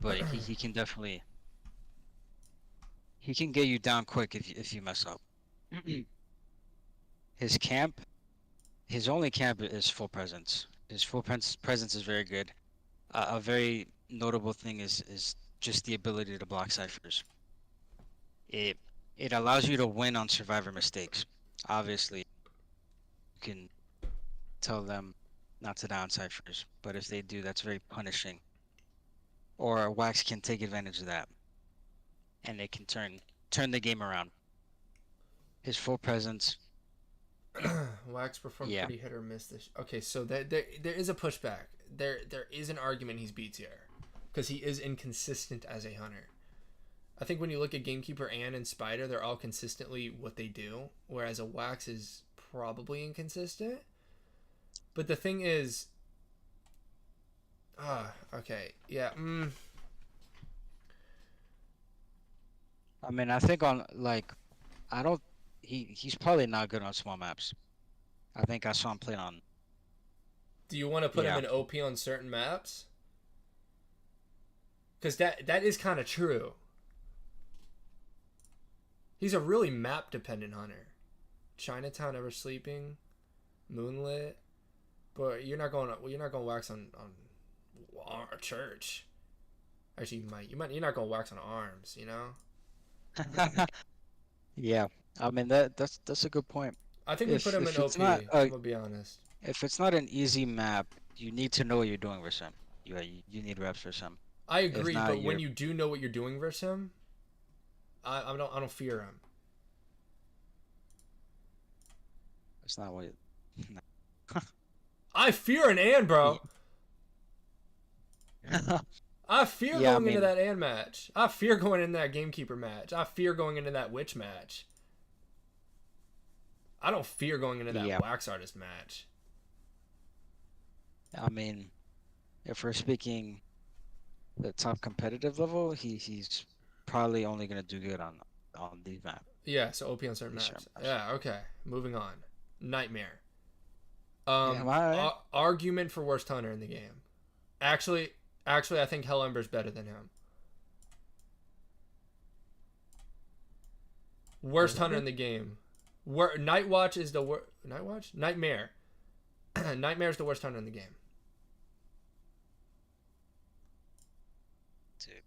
[SPEAKER 2] but he can definitely he can get you down quick if you mess up. His camp, his only camp is full presence. His presence is very good. A very notable thing is just the ability to block ciphers. It it allows you to win on survivor mistakes. Obviously, you can tell them not to down ciphers, but if they do, that's very punishing. Or Wax can take advantage of that, and they can turn the game around. His full presence,
[SPEAKER 1] Wax performed
[SPEAKER 2] yeah,
[SPEAKER 1] pretty hit or miss this. Okay, so there is a pushback. There is an argument he's B tier because he is inconsistent as a hunter. I think when you look at Gamekeeper and Spider, they're all consistently what they do, whereas a Wax is probably inconsistent. But the thing is, okay, yeah,
[SPEAKER 2] I mean, I think on like, I don't, he's probably not good on small maps. I think I saw him play on,
[SPEAKER 1] do you want to put him
[SPEAKER 2] yeah,
[SPEAKER 1] in OP on certain maps? Because that is kind of true. He's a really map dependent hunter. Chinatown, Ever Sleeping, Moonlit, but you're not going Wax on Church. Actually, you're not going Wax on Arms, you know.
[SPEAKER 2] yeah. I mean that's a good point.
[SPEAKER 1] I think we put him in
[SPEAKER 2] If it's
[SPEAKER 1] OP.
[SPEAKER 2] not
[SPEAKER 1] I'm gonna be honest.
[SPEAKER 2] if it's not an easy map, you need to know what you're doing versus him. You need reps for some.
[SPEAKER 1] I
[SPEAKER 2] If
[SPEAKER 1] agree,
[SPEAKER 2] not,
[SPEAKER 1] but when you do know what you're doing versus him, I don't fear him.
[SPEAKER 2] it's not what.
[SPEAKER 1] I fear an bro.
[SPEAKER 2] Yeah.
[SPEAKER 1] I fear
[SPEAKER 2] Yeah, I
[SPEAKER 1] going into
[SPEAKER 2] mean,
[SPEAKER 1] that match. I fear going into that Gamekeeper match. I fear going into that Witch match. I don't fear going into that
[SPEAKER 2] yeah.
[SPEAKER 1] Wax Artist match.
[SPEAKER 2] I mean, if we're speaking the top competitive level, he's probably only gonna do good on these maps.
[SPEAKER 1] Yeah, so OP on certain
[SPEAKER 2] These certain
[SPEAKER 1] maps.
[SPEAKER 2] maps.
[SPEAKER 1] Yeah, okay. Moving on. Nightmare.
[SPEAKER 2] Yeah, am I right?
[SPEAKER 1] Argument for worst hunter in the game. Actually, I think Hell Ember's better than him. Worst hunter in the game. Night Watch is the worst. Night Watch? Nightmare. Nightmare's the worst hunter in the game.
[SPEAKER 2] Dude,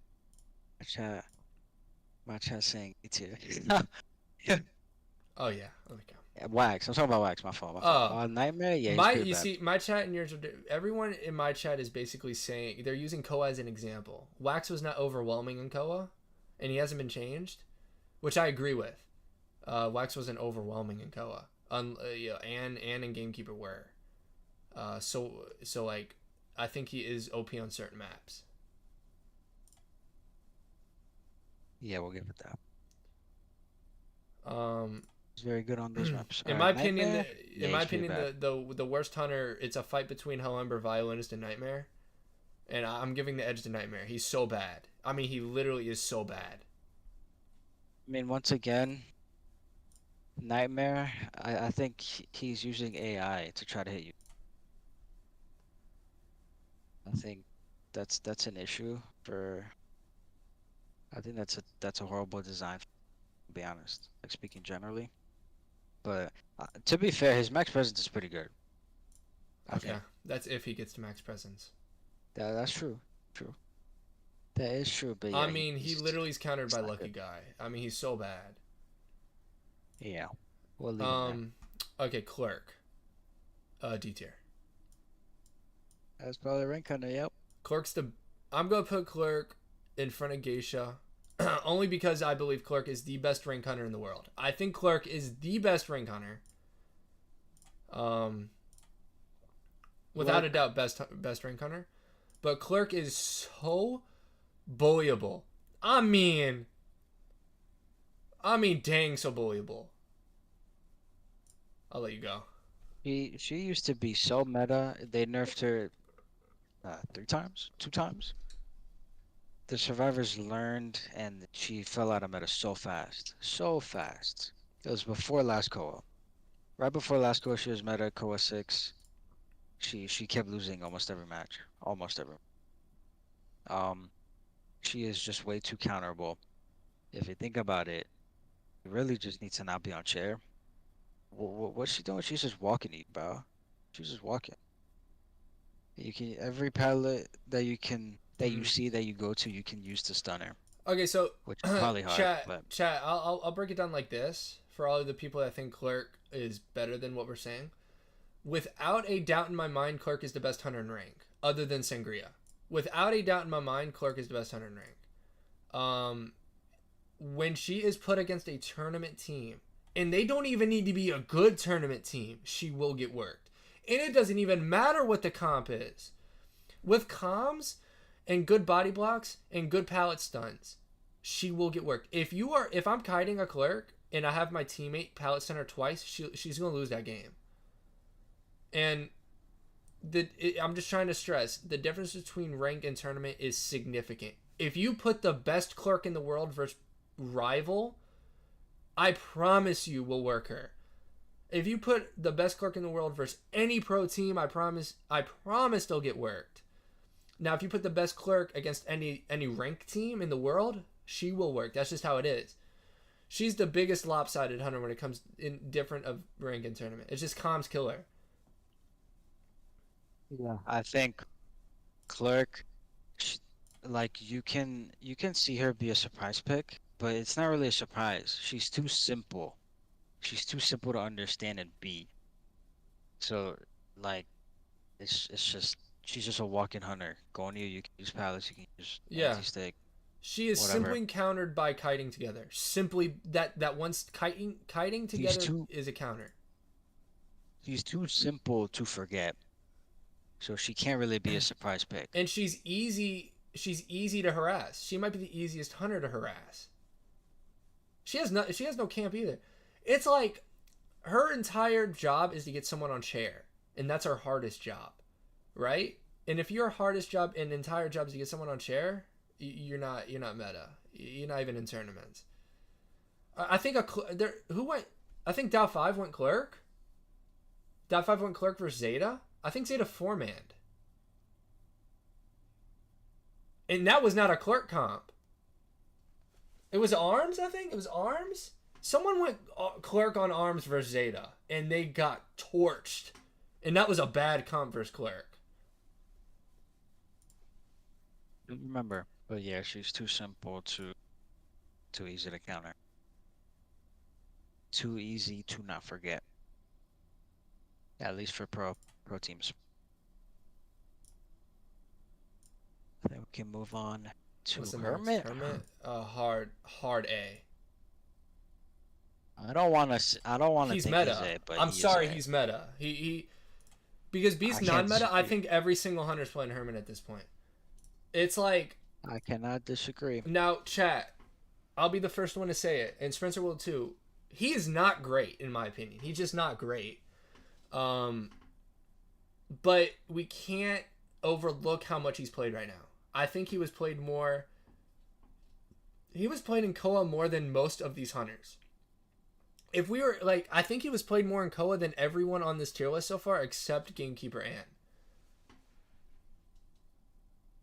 [SPEAKER 2] my chat saying it's here.
[SPEAKER 1] Oh yeah. Okay.
[SPEAKER 2] Wax. I'm talking about Wax. My fault. My fault. Nightmare. Yeah, he's pretty bad.
[SPEAKER 1] See, my chat and yours. Everyone in my chat is basically saying they're using Koa as an example. Wax was not overwhelming in Koa, and he hasn't been changed, which I agree with. Wax wasn't overwhelming in Koa. Yeah, and in Gamekeeper were. So like, I think he is OP on certain maps.
[SPEAKER 2] Yeah, we'll give it that.
[SPEAKER 1] Um,
[SPEAKER 2] He's very good on those maps.
[SPEAKER 1] in my opinion, the worst hunter, it's a fight between Ember, Violinist, and Nightmare, and I'm giving the edge to Nightmare. He's so bad. I mean, he literally is so bad.
[SPEAKER 2] I mean, once again, Nightmare. I think he's using AI to try to hit you. I think that's an issue for. I think that's a horrible design. To be honest, like speaking generally. But to be fair, his max presence is pretty good. I think
[SPEAKER 1] That's if he gets to max presence.
[SPEAKER 2] that's true. True. That is true. But yeah,
[SPEAKER 1] I mean, he literally is countered by
[SPEAKER 2] not
[SPEAKER 1] Lucky
[SPEAKER 2] good.
[SPEAKER 1] Guy. I mean, he's so bad.
[SPEAKER 2] Yeah. We'll leave him
[SPEAKER 1] Okay, Clerk. D tier.
[SPEAKER 2] there. That's probably rank hunter. Yep.
[SPEAKER 1] Clerk's the. I'm gonna put Clerk in front of Geisha, only because I believe Clerk is the best rank hunter in the world. I think Clerk is the best rank hunter. Without a doubt, best rank hunter. but Clerk is so bullyable. I mean, dang, so bullyable. I'll let you go.
[SPEAKER 2] She used to be so meta. They nerfed her 3 times, 2 times. The survivors learned, and she fell out of meta so fast, so fast. It was before last Koa. Right before last Koa, she was meta Koa 6. She kept losing almost every match, almost every. Um, she is just way too counterable. If you think about it, you really just need to not be on chair. What's she doing? She's just walking you, bro. She's just walking. You can every palette that you see that you go to, you can use to stun her,
[SPEAKER 1] Okay, so
[SPEAKER 2] which is probably hard. But
[SPEAKER 1] chat. I'll break it down like this for all of the people that think Clerk is better than what we're saying. Without a doubt in my mind, Clerk is the best hunter in rank, other than Sangria. Without a doubt in my mind, Clerk is the best hunter in rank. When she is put against a tournament team, and they don't even need to be a good tournament team, she will get worked. And it doesn't even matter what the comp is. With comms and good body blocks and good pallet stuns, she will get worked. If I'm kiting a Clerk and I have my teammate pallet stun her twice, she's gonna lose that game. And I'm just trying to stress the difference between rank and tournament is significant. If you put the best Clerk in the world versus rival, I promise you will work her. If you put the best Clerk in the world versus any pro team, I promise they'll get worked. Now, if you put the best Clerk against any rank team in the world, she will work. That's just how it is. She's the biggest lopsided hunter when it comes in different of rank and tournament. It's just comms killer.
[SPEAKER 2] yeah, I think Clerk, like you can see her be a surprise pick, but it's not really a surprise. She's too simple. She's too simple to understand and beat. So like it's just she's just a walking hunter. Going to you, you can use pallets, you can use
[SPEAKER 1] Yeah.
[SPEAKER 2] anti-stick,
[SPEAKER 1] She is
[SPEAKER 2] whatever.
[SPEAKER 1] simply countered by kiting together. Simply that once kiting together is a counter.
[SPEAKER 2] She's too simple to forget. So she can't really be a surprise pick.
[SPEAKER 1] And she's easy to harass. She might be the easiest hunter to harass. She has no camp either. It's like her entire job is to get someone on chair, and that's her hardest job, right? And if your hardest job and entire job is to get someone on chair, you're not meta. You're not even in tournaments. I think I think Dow 5 went Clerk. Dow 5 went Clerk versus Zeta. I think Zeta 4-manned. And that was not a Clerk comp. It was Arms, I think? It was Arms? Someone went Clerk on Arms versus Zeta, and they got torched. And that was a bad comp versus Clerk.
[SPEAKER 2] I don't remember. But yeah, she's too simple too easy to counter. Too easy to not forget. At least for pro teams. Then we can move on to Hermit.
[SPEAKER 1] Hermit, hard A.
[SPEAKER 2] I don't want to
[SPEAKER 1] He's
[SPEAKER 2] think
[SPEAKER 1] meta.
[SPEAKER 2] he's A, but
[SPEAKER 1] I'm sorry, he's meta. He because Beast non-meta, I think every single hunter's playing Hermit at this point. It's like
[SPEAKER 2] I cannot disagree.
[SPEAKER 1] Now, chat, I'll be the first one to say it, and Spencer will too. He is not great, in my opinion. He's just not great. But we can't overlook how much he's played right now. I think he was played in Koa more than most of these hunters. If we were I think he was played more in Koa than everyone on this tier list so far, except Gamekeeper and.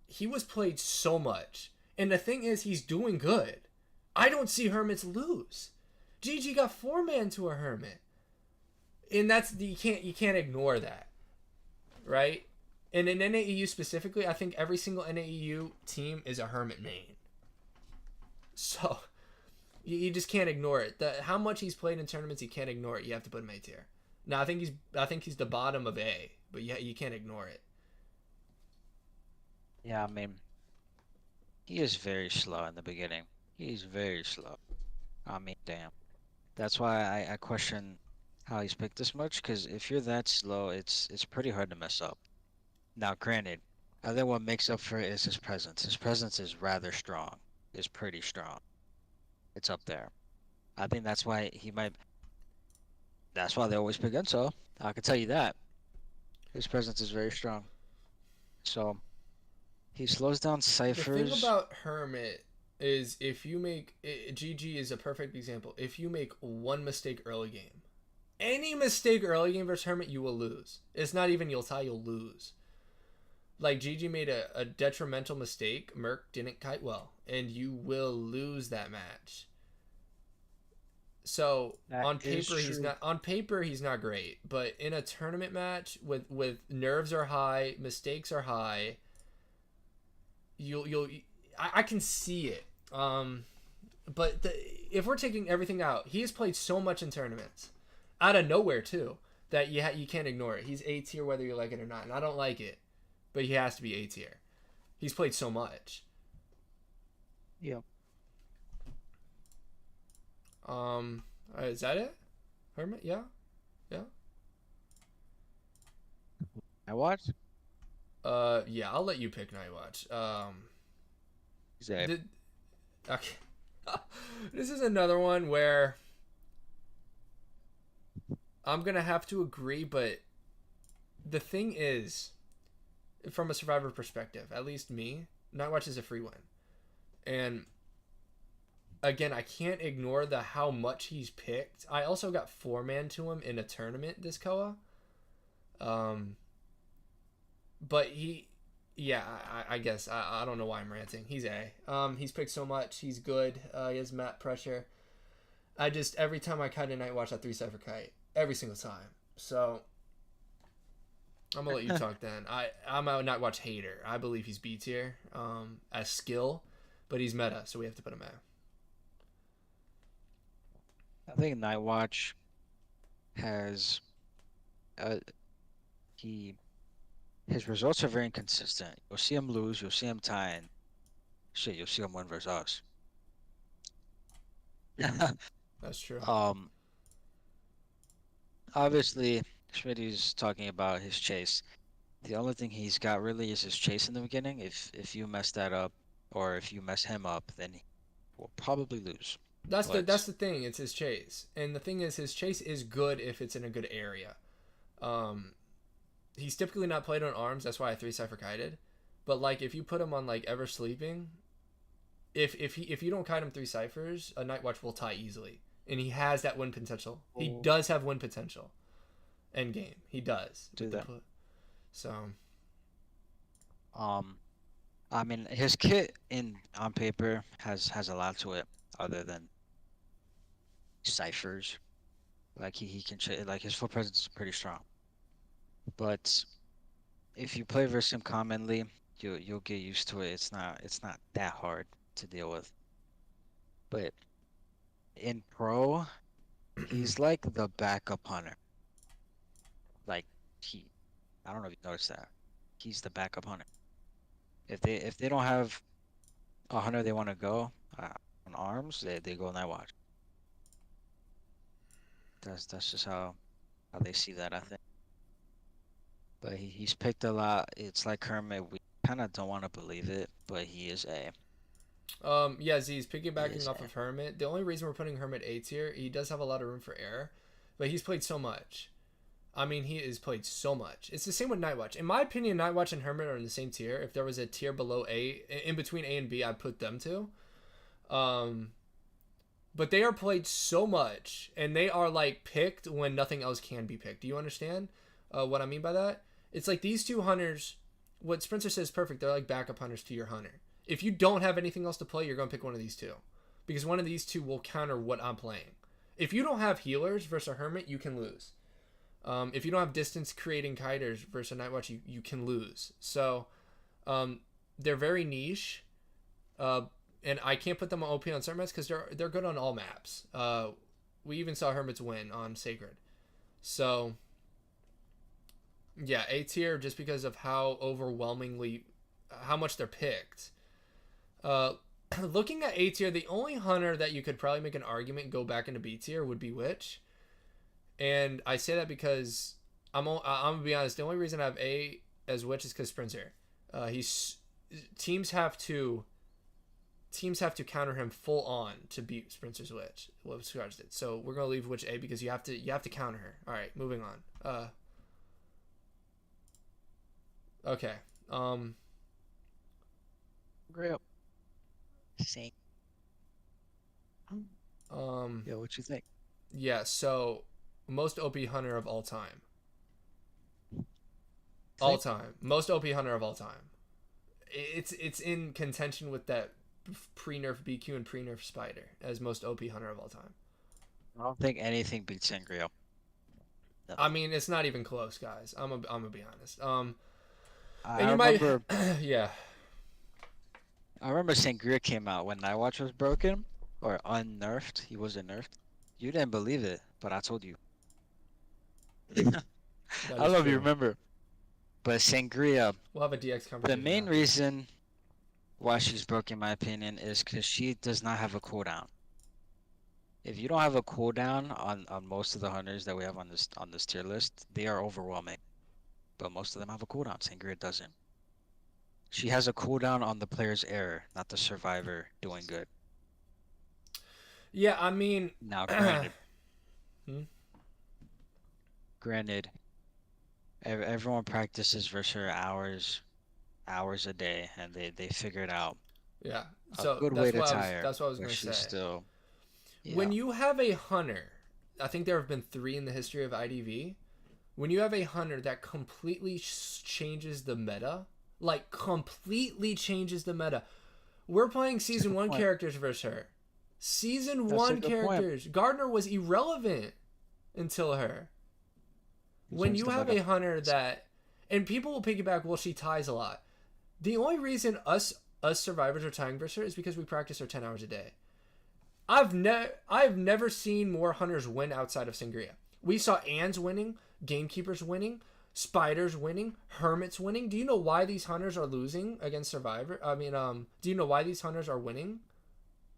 [SPEAKER 1] He was played so much. And the thing is, he's doing good. I don't see Hermits lose. GG got 4-man to a Hermit. And you can't ignore that. Right? And in NAEU specifically, I think every single NAEU team is a Hermit main. So you just can't ignore it. How much he's played in tournaments, you can't ignore it. You have to put him A tier. Now I think he's the bottom of A, but you can't ignore it.
[SPEAKER 2] Yeah, I mean, he is very slow in the beginning. He's very slow. I mean, damn. That's why I question how he's picked this much, because if you're that slow, it's pretty hard to mess up. Now, granted, I think what makes up for it is his presence. His presence is rather strong. Is pretty strong. It's up there. I think that's why he might. That's why they always pick Enso. I can tell you that. His presence is very strong. So he slows down
[SPEAKER 1] The thing
[SPEAKER 2] ciphers.
[SPEAKER 1] about Hermit is if you make GG is a perfect example. If you make one mistake early game, any mistake early game versus Hermit, you will lose. It's not even you'll tie, you'll lose. Like GG made a detrimental mistake. Merc didn't kite well, and you will lose that match. So
[SPEAKER 2] That
[SPEAKER 1] on
[SPEAKER 2] is
[SPEAKER 1] paper he's
[SPEAKER 2] true.
[SPEAKER 1] not great, but in a tournament match with nerves are high, mistakes are high, I can see it. But if we're taking everything out, he has played so much in tournaments, out of nowhere too, that you can't ignore it. He's A tier whether you like it or not, and I don't like it, but he has to be A tier. He's played so much.
[SPEAKER 2] Yeah.
[SPEAKER 1] Is that it? Hermit? Yeah.
[SPEAKER 2] I watched.
[SPEAKER 1] Yeah. I'll let you pick Night Watch.
[SPEAKER 2] Exactly.
[SPEAKER 1] Okay. This is another one where I'm gonna have to agree, but the thing is, from a survivor perspective, at least me, Night Watch is a free win, and again, I can't ignore the how much he's picked. I also got 4-man to him in a tournament this Koa. But yeah, I guess I don't know why I'm ranting. He's A. He's picked so much. He's good. He has map pressure. I just every time I kite a Night Watch, I 3-cipher kite every single time. So I'm gonna let you talk then. I'm a Night Watch hater. I believe he's B tier as skill, but he's meta, so we have to put him A.
[SPEAKER 2] I think Night Watch has uh he his results are very inconsistent. You'll see him lose, you'll see him tie, and shit, you'll see him win versus us.
[SPEAKER 1] That's true.
[SPEAKER 2] Obviously, Schmiddy's talking about his chase. The only thing he's got really is his chase in the beginning. If you mess that up, or if you mess him up, then he will probably lose.
[SPEAKER 1] That's
[SPEAKER 2] But
[SPEAKER 1] the thing. It's his chase, and the thing is, his chase is good if it's in a good area. He's typically not played on arms. That's why I 3-cipher kited. But like, if you put him on like Ever Sleeping, if you don't kite him 3 ciphers, a Night Watch will tie easily, and he has that win potential. He does have win potential. End game, he does.
[SPEAKER 2] do that.
[SPEAKER 1] So,
[SPEAKER 2] I mean, his kit on paper has a lot to it, other than ciphers. Like he can like his full presence is pretty strong. But if you play versus him commonly, you'll get used to it. It's not that hard to deal with. But in pro, he's like the backup hunter. Like I don't know if you noticed that. He's the backup hunter. If they don't have a hunter they want to go on arms, they go Night Watch. That's just how they see that, I think. But he's picked a lot. It's like Hermit. We kind of don't want to believe it, but he is A.
[SPEAKER 1] yeah, Z's piggybacking off
[SPEAKER 2] A.
[SPEAKER 1] of Hermit. The only reason we're putting Hermit A tier, he does have a lot of room for error, but he's played so much. I mean, he has played so much. It's the same with Night Watch. In my opinion, Night Watch and Hermit are in the same tier. If there was a tier below A, in between A and B, I'd put them two. But they are played so much, and they are like picked when nothing else can be picked. Do you understand what I mean by that? It's like these two hunters. What Spencer says is perfect. They're like backup hunters to your hunter. If you don't have anything else to play, you're gonna pick one of these two, because one of these two will counter what I'm playing. If you don't have healers versus a Hermit, you can lose. If you don't have distance creating kiters versus a Night Watch, you can lose. So they're very niche, and I can't put them on OP on certain maps because they're good on all maps. We even saw Hermits win on Sacred. So yeah, A tier just because of how much they're picked. Looking at A tier, the only hunter that you could probably make an argument go back into B tier would be Witch. And I say that because I'm gonna be honest. The only reason I have A as Witch is because Spencer. He's teams have to counter him full on to beat Sprinter's Witch. Well, scratched it. So we're gonna leave Witch A because you have to counter her. All right, moving on. Okay.
[SPEAKER 2] Great. Same. Yeah, what you think?
[SPEAKER 1] Yeah. So most OP hunter of all time. All time. Most OP hunter of all time. It's in contention with that pre-nerf BQ and pre-nerf Spider as most OP hunter of all time.
[SPEAKER 2] I don't think anything beats Sangria.
[SPEAKER 1] I mean, it's not even close, guys. I'm gonna be honest.
[SPEAKER 2] I
[SPEAKER 1] And you
[SPEAKER 2] remember,
[SPEAKER 1] might, yeah.
[SPEAKER 2] I remember Sangria came out when Naiad was broken or unnerfed. He wasn't nerfed. You didn't believe it, but I told you. I love you, remember. But Sangria,
[SPEAKER 1] We'll have a DX conversation.
[SPEAKER 2] the main reason why she's broken, in my opinion, is because she does not have a cooldown. If you don't have a cooldown on most of the hunters that we have on this tier list, they are overwhelming. But most of them have a cooldown. Sangria doesn't. She has a cooldown on the player's error, not the survivor doing good.
[SPEAKER 1] Yeah, I mean.
[SPEAKER 2] Now, granted, everyone practices versus her hours a day, and they figure it out.
[SPEAKER 1] Yeah, so
[SPEAKER 2] a good way to tie her.
[SPEAKER 1] That's what I was going to say.
[SPEAKER 2] Still, yeah.
[SPEAKER 1] When you have a hunter, I think there have been 3 in the history of IDV. When you have a hunter that completely changes the meta, like completely changes the meta. We're playing season 1 characters versus her. Season 1 characters. Point. Gardner was irrelevant until her. When you have a hunter that, and people will piggyback, well, she ties a lot. The only reason us survivors are tying versus her is because we practice her 10 hours a day. I've never seen more hunters win outside of Sangria. We saw Anne's winning, Gamekeeper's winning, Spider's winning, Hermit's winning. Do you know why these hunters are losing against Survivor? Do you know why these hunters are winning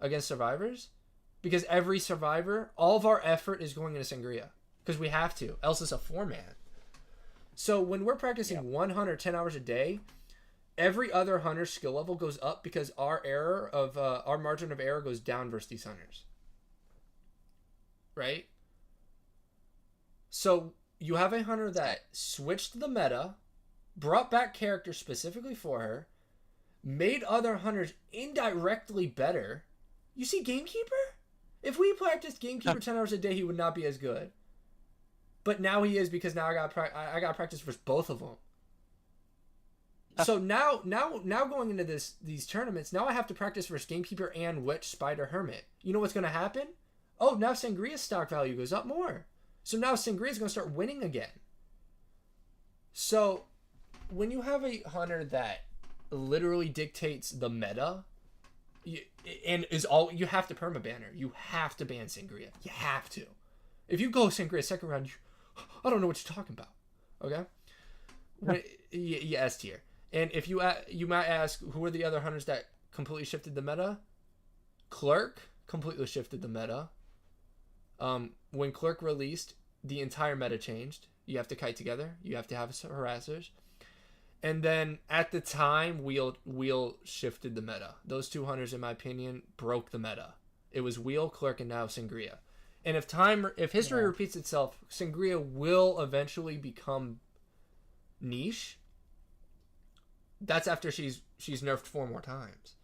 [SPEAKER 1] against Survivors? Because every Survivor, all of our effort is going into Sangria. Because we have to, else it's a 4-man. So when we're practicing one hunter 10 hours a day, every other hunter's skill level goes up because our margin of error goes down versus these hunters. Right? So you have a hunter that switched the meta, brought back characters specifically for her, made other hunters indirectly better. You see Gamekeeper? If we practiced Gamekeeper 10 hours a day, he would not be as good. But now he is because now I got practice versus both of them. So now going into these tournaments, now I have to practice versus Gamekeeper and Witch, Spider, Hermit. You know what's going to happen? Oh, now Sangria's stock value goes up more. So now Sangria's going to start winning again. So when you have a hunter that literally dictates the meta, you have to permaban her. You have to ban Sangria. You have to. If you go Sangria second round, I don't know what you're talking about. Okay? You S tier. And if you might ask, who are the other hunters that completely shifted the meta? Clerk completely shifted the meta. When Clerk released, the entire meta changed. You have to kite together. You have to have harassers. And then at the time, Wheel shifted the meta. Those 2 hunters, in my opinion, broke the meta. It was Wheel, Clerk, and now Sangria. And if history repeats itself, Sangria will eventually become niche. That's after she's nerfed 4 more times.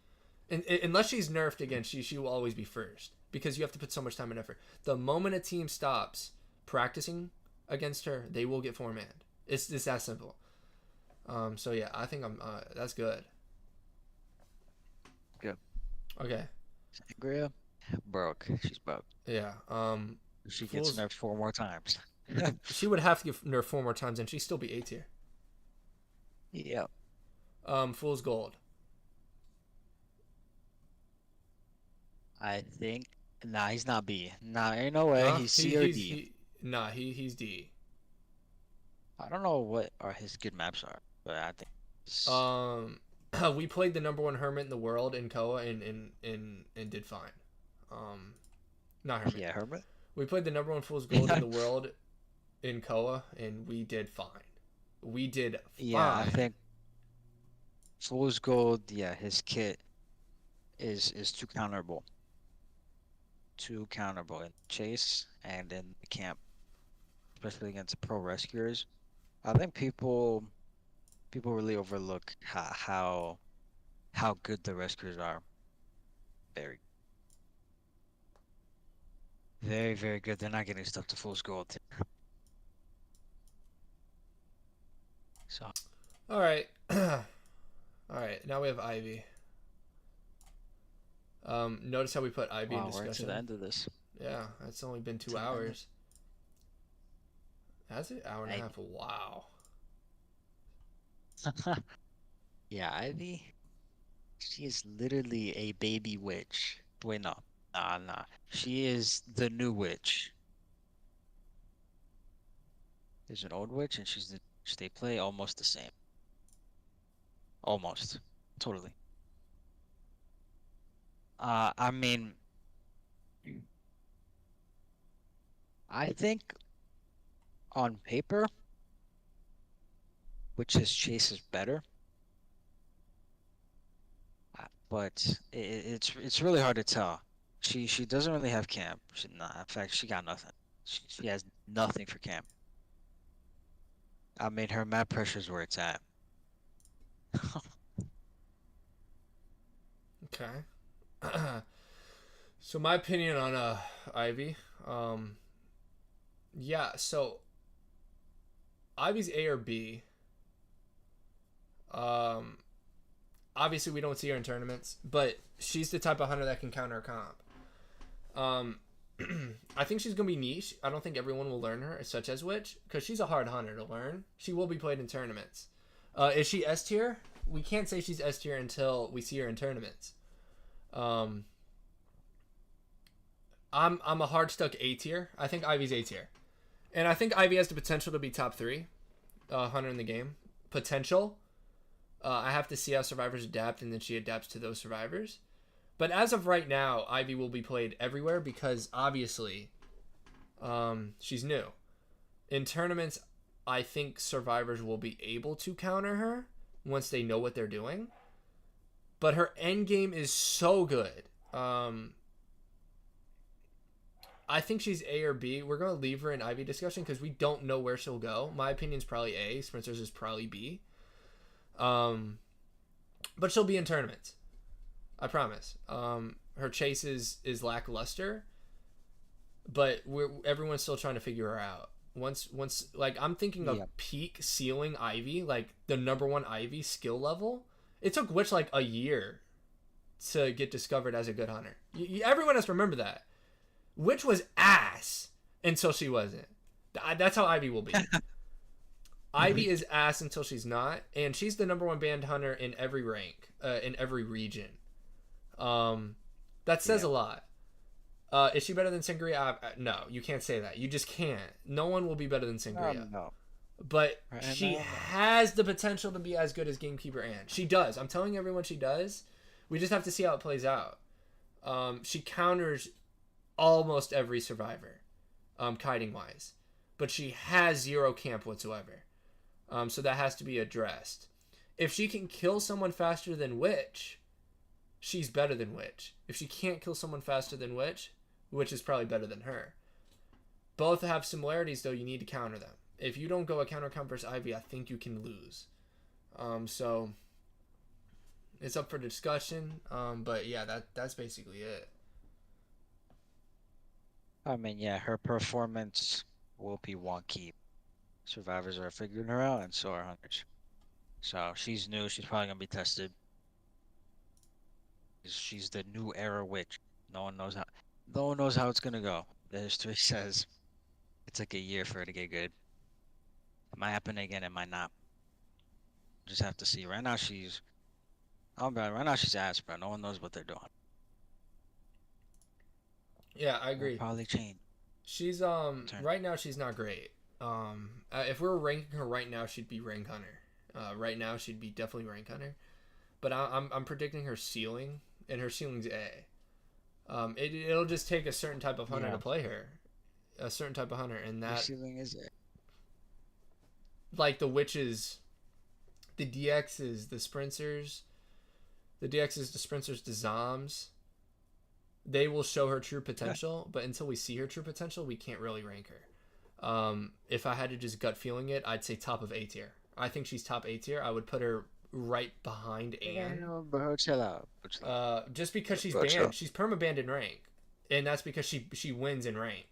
[SPEAKER 1] And unless she's nerfed again, she will always be first because you have to put so much time and effort. The moment a team stops practicing against her, they will get 4-manned. It's just that simple. So yeah, I think that's good.
[SPEAKER 2] Good.
[SPEAKER 1] Okay.
[SPEAKER 2] Sangria broke. She's broke.
[SPEAKER 1] Yeah.
[SPEAKER 2] She gets nerfed 4 more times.
[SPEAKER 1] She would have to get nerfed 4 more times, and she'd still be A tier.
[SPEAKER 2] Yeah.
[SPEAKER 1] Fool's Gold.
[SPEAKER 2] I think. Nah, he's not B. Nah, ain't no way. He's C or D.
[SPEAKER 1] He's D.
[SPEAKER 2] I don't know what his good maps are, but I think.
[SPEAKER 1] We played the #1 Hermit in the world in Koa and did fine. Not Hermit.
[SPEAKER 2] Yeah, Hermit.
[SPEAKER 1] We played the #1 Fool's Gold in the world in Koa, and we did fine. We did fine.
[SPEAKER 2] Yeah, Fool's Gold, yeah, his kit is too counterable. Too counterable in chase and in the camp, especially against pro rescuers. I think people really overlook how good the rescuers are. Very, very, very good. They're not getting stuff to Fool's Gold. So,
[SPEAKER 1] All right. All right. Now we have Ivy. Notice how we put Ivy in
[SPEAKER 2] wow, we're to the
[SPEAKER 1] discussion.
[SPEAKER 2] end of this.
[SPEAKER 1] Yeah, it's only been 2
[SPEAKER 2] To the end
[SPEAKER 1] hours. Has it? Hour and a half. Wow.
[SPEAKER 2] of... Yeah, Ivy, she is literally a baby witch. Wait, no. Nah, nah. She is the new witch. There's an old witch, and she's the witch. They play almost the same. Almost. Totally. I mean, I think on paper, witch's chase is better, but it's really hard to tell. She doesn't really have camp. Nah, in fact, she got nothing. She has nothing for camp. I mean, her map pressure is where it's at.
[SPEAKER 1] Okay. So my opinion on Ivy. Yeah. So Ivy's A or B. Obviously we don't see her in tournaments, but she's the type of hunter that can counter a comp. I think she's gonna be niche. I don't think everyone will learn her, such as Witch, because she's a hard hunter to learn. She will be played in tournaments. Is she S tier? We can't say she's S tier until we see her in tournaments. I'm a hard stuck A tier. I think Ivy's A tier, and I think Ivy has the potential to be top 3 hunter in the game. Potential. I have to see how survivors adapt, and then she adapts to those survivors. But as of right now, Ivy will be played everywhere because obviously she's new. In tournaments, I think survivors will be able to counter her once they know what they're doing. But her end game is so good. I think she's A or B. We're going to leave her in Ivy discussion because we don't know where she'll go. My opinion's probably A. Spencer's is probably B. But she'll be in tournaments. I promise. Her chase is lackluster, but everyone's still trying to figure her out. Once like I'm thinking of peak ceiling Ivy, like the #1 Ivy skill level. It took Witch like a year to get discovered as a good hunter. Everyone has to remember that. Witch was ass until she wasn't. That's how Ivy will be. Ivy is ass until she's not, and she's the #1 banned hunter in every rank, in every region. That says a lot. Is she better than Sangria? No, you can't say that. You just can't. No one will be better than Sangria.
[SPEAKER 2] No.
[SPEAKER 1] But she has the potential to be as good as Gamekeeper and she does. I'm telling everyone she does. We just have to see how it plays out. She counters almost every survivor, kiting wise, but she has 0 camp whatsoever. So that has to be addressed. If she can kill someone faster than Witch, she's better than Witch. If she can't kill someone faster than Witch, Witch is probably better than her. Both have similarities, though. You need to counter them. If you don't go a counter comp versus Ivy, I think you can lose. So it's up for discussion. But yeah, that's basically it.
[SPEAKER 2] I mean, yeah, her performance will be wonky. Survivors are figuring her out, and so are hunters. So she's new. She's probably gonna be tested. She's the new era witch. No one knows how. No one knows how it's gonna go. The history says it took a year for her to get good. It might happen again. It might not. Just have to see. Right now she's. Oh, bro. Right now she's ass, bro. No one knows what they're doing.
[SPEAKER 1] Yeah, I agree.
[SPEAKER 2] Will probably change.
[SPEAKER 1] She's right now she's not great. If we were ranking her right now, she'd be rank hunter. Right now she'd be definitely rank hunter. But I'm predicting her ceiling, and her ceiling's A. It'll just take a certain type of hunter to play her, a certain type of hunter, and that
[SPEAKER 2] Her ceiling is A.
[SPEAKER 1] like the witches the DXs, the Sprinters, the DXs, the Sprinters, the Zoms, they will show her true potential, but until we see her true potential, we can't really rank her. If I had to just gut feeling it, I'd say top of A tier. I think she's top A tier. I would put her right behind Anne.
[SPEAKER 2] Bro, chill out.
[SPEAKER 1] Just because she's
[SPEAKER 2] Bro,
[SPEAKER 1] banned.
[SPEAKER 2] chill.
[SPEAKER 1] She's perma-banned in rank. And that's because she wins in rank.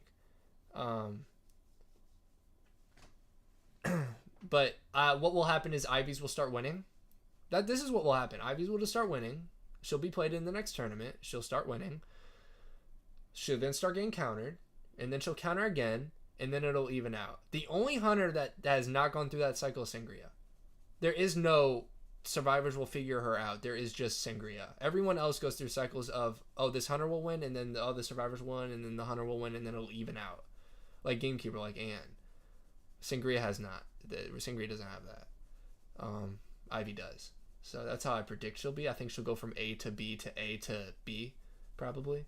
[SPEAKER 1] But what will happen is Ivy's will start winning. This is what will happen. Ivy's will just start winning. She'll be played in the next tournament. She'll start winning. She'll then start getting countered. And then she'll counter again. And then it'll even out. The only hunter that has not gone through that cycle is Sangria. There is no survivors will figure her out. There is just Sangria. Everyone else goes through cycles of, oh, this hunter will win, and then the other survivors won, and then the hunter will win, and then it'll even out. Like Gamekeeper, like Anne. Sangria has not. Sangria doesn't have that. Ivy does. So that's how I predict she'll be. I think she'll go from A to B to A to B, probably.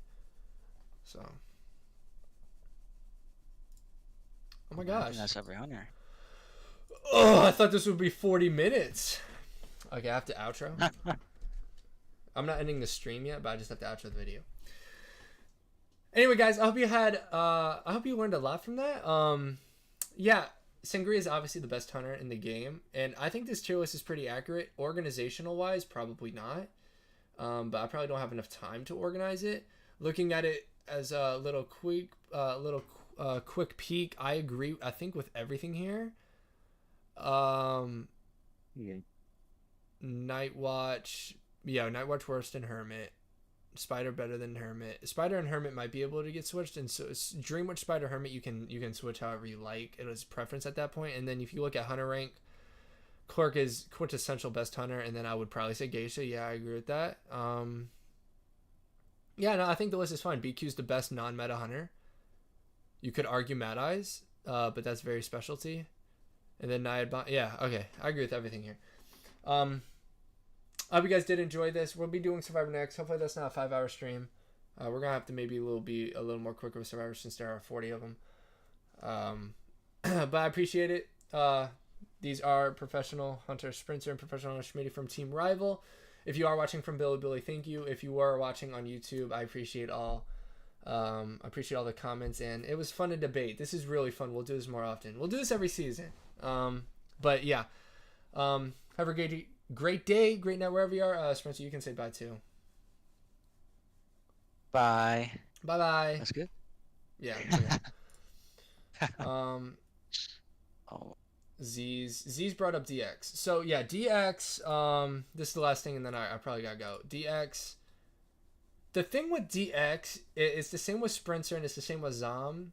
[SPEAKER 1] So. Oh my gosh.
[SPEAKER 2] That's every hunter.
[SPEAKER 1] Oh, I thought this would be 40 minutes. Okay, I have to outro. I'm not ending the stream yet, but I just have to outro the video. Anyway, guys, I hope you had I hope you learned a lot from that. Yeah, Sangria is obviously the best hunter in the game, and I think this tier list is pretty accurate. Organizational wise, probably not. But I probably don't have enough time to organize it. Looking at it as a quick peek, I agree, I think, with everything here.
[SPEAKER 2] Yeah.
[SPEAKER 1] Night Watch worse than Hermit. Spider better than Hermit. Spider and Hermit might be able to get switched, and so Dreamwitch, Spider, Hermit, you can switch however you like. It was preference at that point. And then if you look at hunter rank, Clerk is quintessential best hunter, and then I would probably say Geisha. Yeah, I agree with that. Yeah, no, I think the list is fine. BQ's the best non-meta hunter. You could argue Mad Eyes, but that's very specialty. And then Naiad, yeah, okay, I agree with everything here. I hope you guys did enjoy this. We'll be doing Survivor next. Hopefully that's not a 5-hour stream. We're gonna have to maybe be a little more quicker with Survivor since there are 40 of them. But I appreciate it. These are professional hunter Sprinter and professional hunter Schmiddy from Team Rival. If you are watching from Billy, thank you. If you are watching on YouTube, I appreciate all. I appreciate all the comments, and it was fun to debate. This is really fun. We'll do this more often. We'll do this every season. But yeah, have a great day, great night wherever you are. Spencer, you can say bye too.
[SPEAKER 2] Bye.
[SPEAKER 1] Bye.
[SPEAKER 2] That's good.
[SPEAKER 1] Yeah.
[SPEAKER 2] Oh.
[SPEAKER 1] Z's brought up DX. So yeah, DX. This is the last thing, and then I probably gotta go. DX. The thing with DX, it's the same with Sprinter and it's the same with Zom.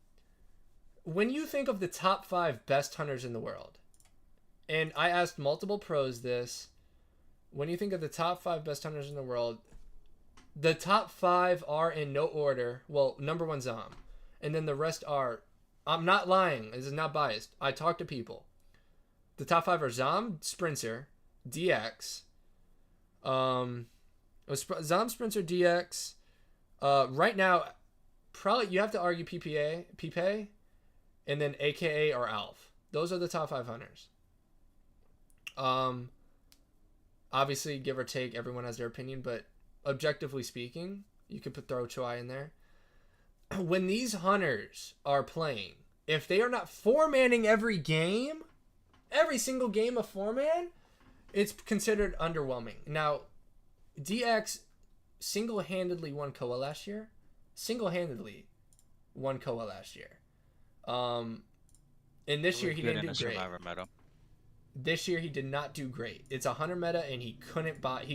[SPEAKER 1] When you think of the top 5 best hunters in the world, and I asked multiple pros this, when you think of the top 5 best hunters in the world, the top 5 are in no order. Well, number 1 Zom, and then the rest are, I'm not lying, this is not biased, I talked to people. The top 5 are Zom, Sprinter, DX, Zom, Sprinter, DX. Right now, probably you have to argue Pipe, and then AKA or Alf. Those are the top 5 hunters. Obviously, give or take, everyone has their opinion, but objectively speaking, you could throw CHEE in there. When these hunters are playing, if they are not 4-manning every game, every single game of 4-man, it's considered underwhelming. Now, DX single-handedly won COA last year. And this year he didn't do great. This year he did not do great. It's a hunter meta, and he couldn't buy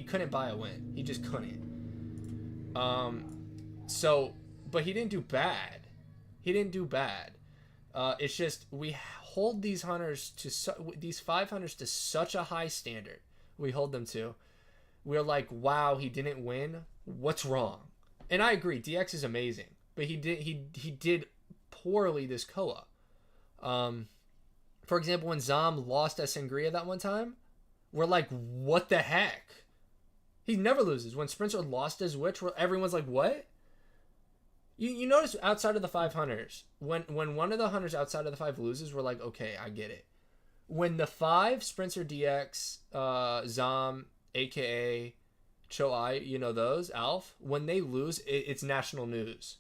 [SPEAKER 1] a win. He just couldn't. But he didn't do bad. It's just we hold these hunters these 5 hunters to such a high standard. We hold them to. We're like, wow, he didn't win. What's wrong? And I agree, DX is amazing, but he did poorly this COA. For example, when Zom lost at Sangria that one time, we're like, what the heck? He never loses. When Sprinter lost his Witch, everyone's like, what? You notice outside of the 5 hunters, when one of the hunters outside of the 5 loses, we're like, okay, I get it. when the 5 Sprinter DX, Zom, aka CHEE, you know those, Alf, when they lose, it's national news.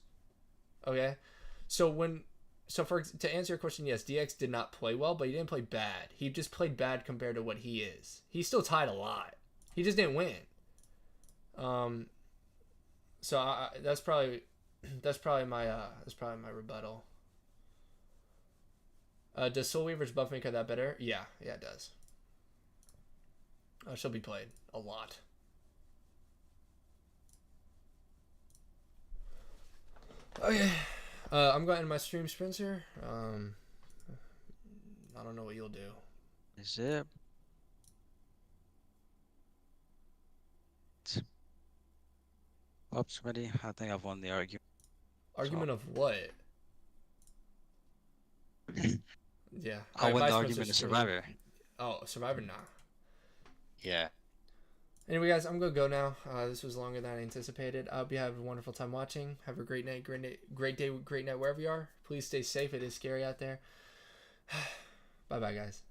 [SPEAKER 1] Okay? To answer your question, yes, DX did not play well, but he didn't play bad. He just played bad compared to what he is. He still tied a lot. He just didn't win. That's probably my rebuttal. Does Soul Weaver's buff make her that better? Yeah, it does. She'll be played a lot. Okay. I'm going to end my stream, Spencer. I don't know what you'll do.
[SPEAKER 2] Is it? Oops, Schmiddy. I think I've won the argument.
[SPEAKER 1] Argument of what? Yeah.
[SPEAKER 2] I won the argument of Survivor.
[SPEAKER 1] Oh, Survivor, nah.
[SPEAKER 2] Yeah.
[SPEAKER 1] Anyway, guys, I'm gonna go now. This was longer than I anticipated. I hope you have a wonderful time watching. Have a great night, great day, great night wherever you are. Please stay safe. It is scary out there. Bye, guys.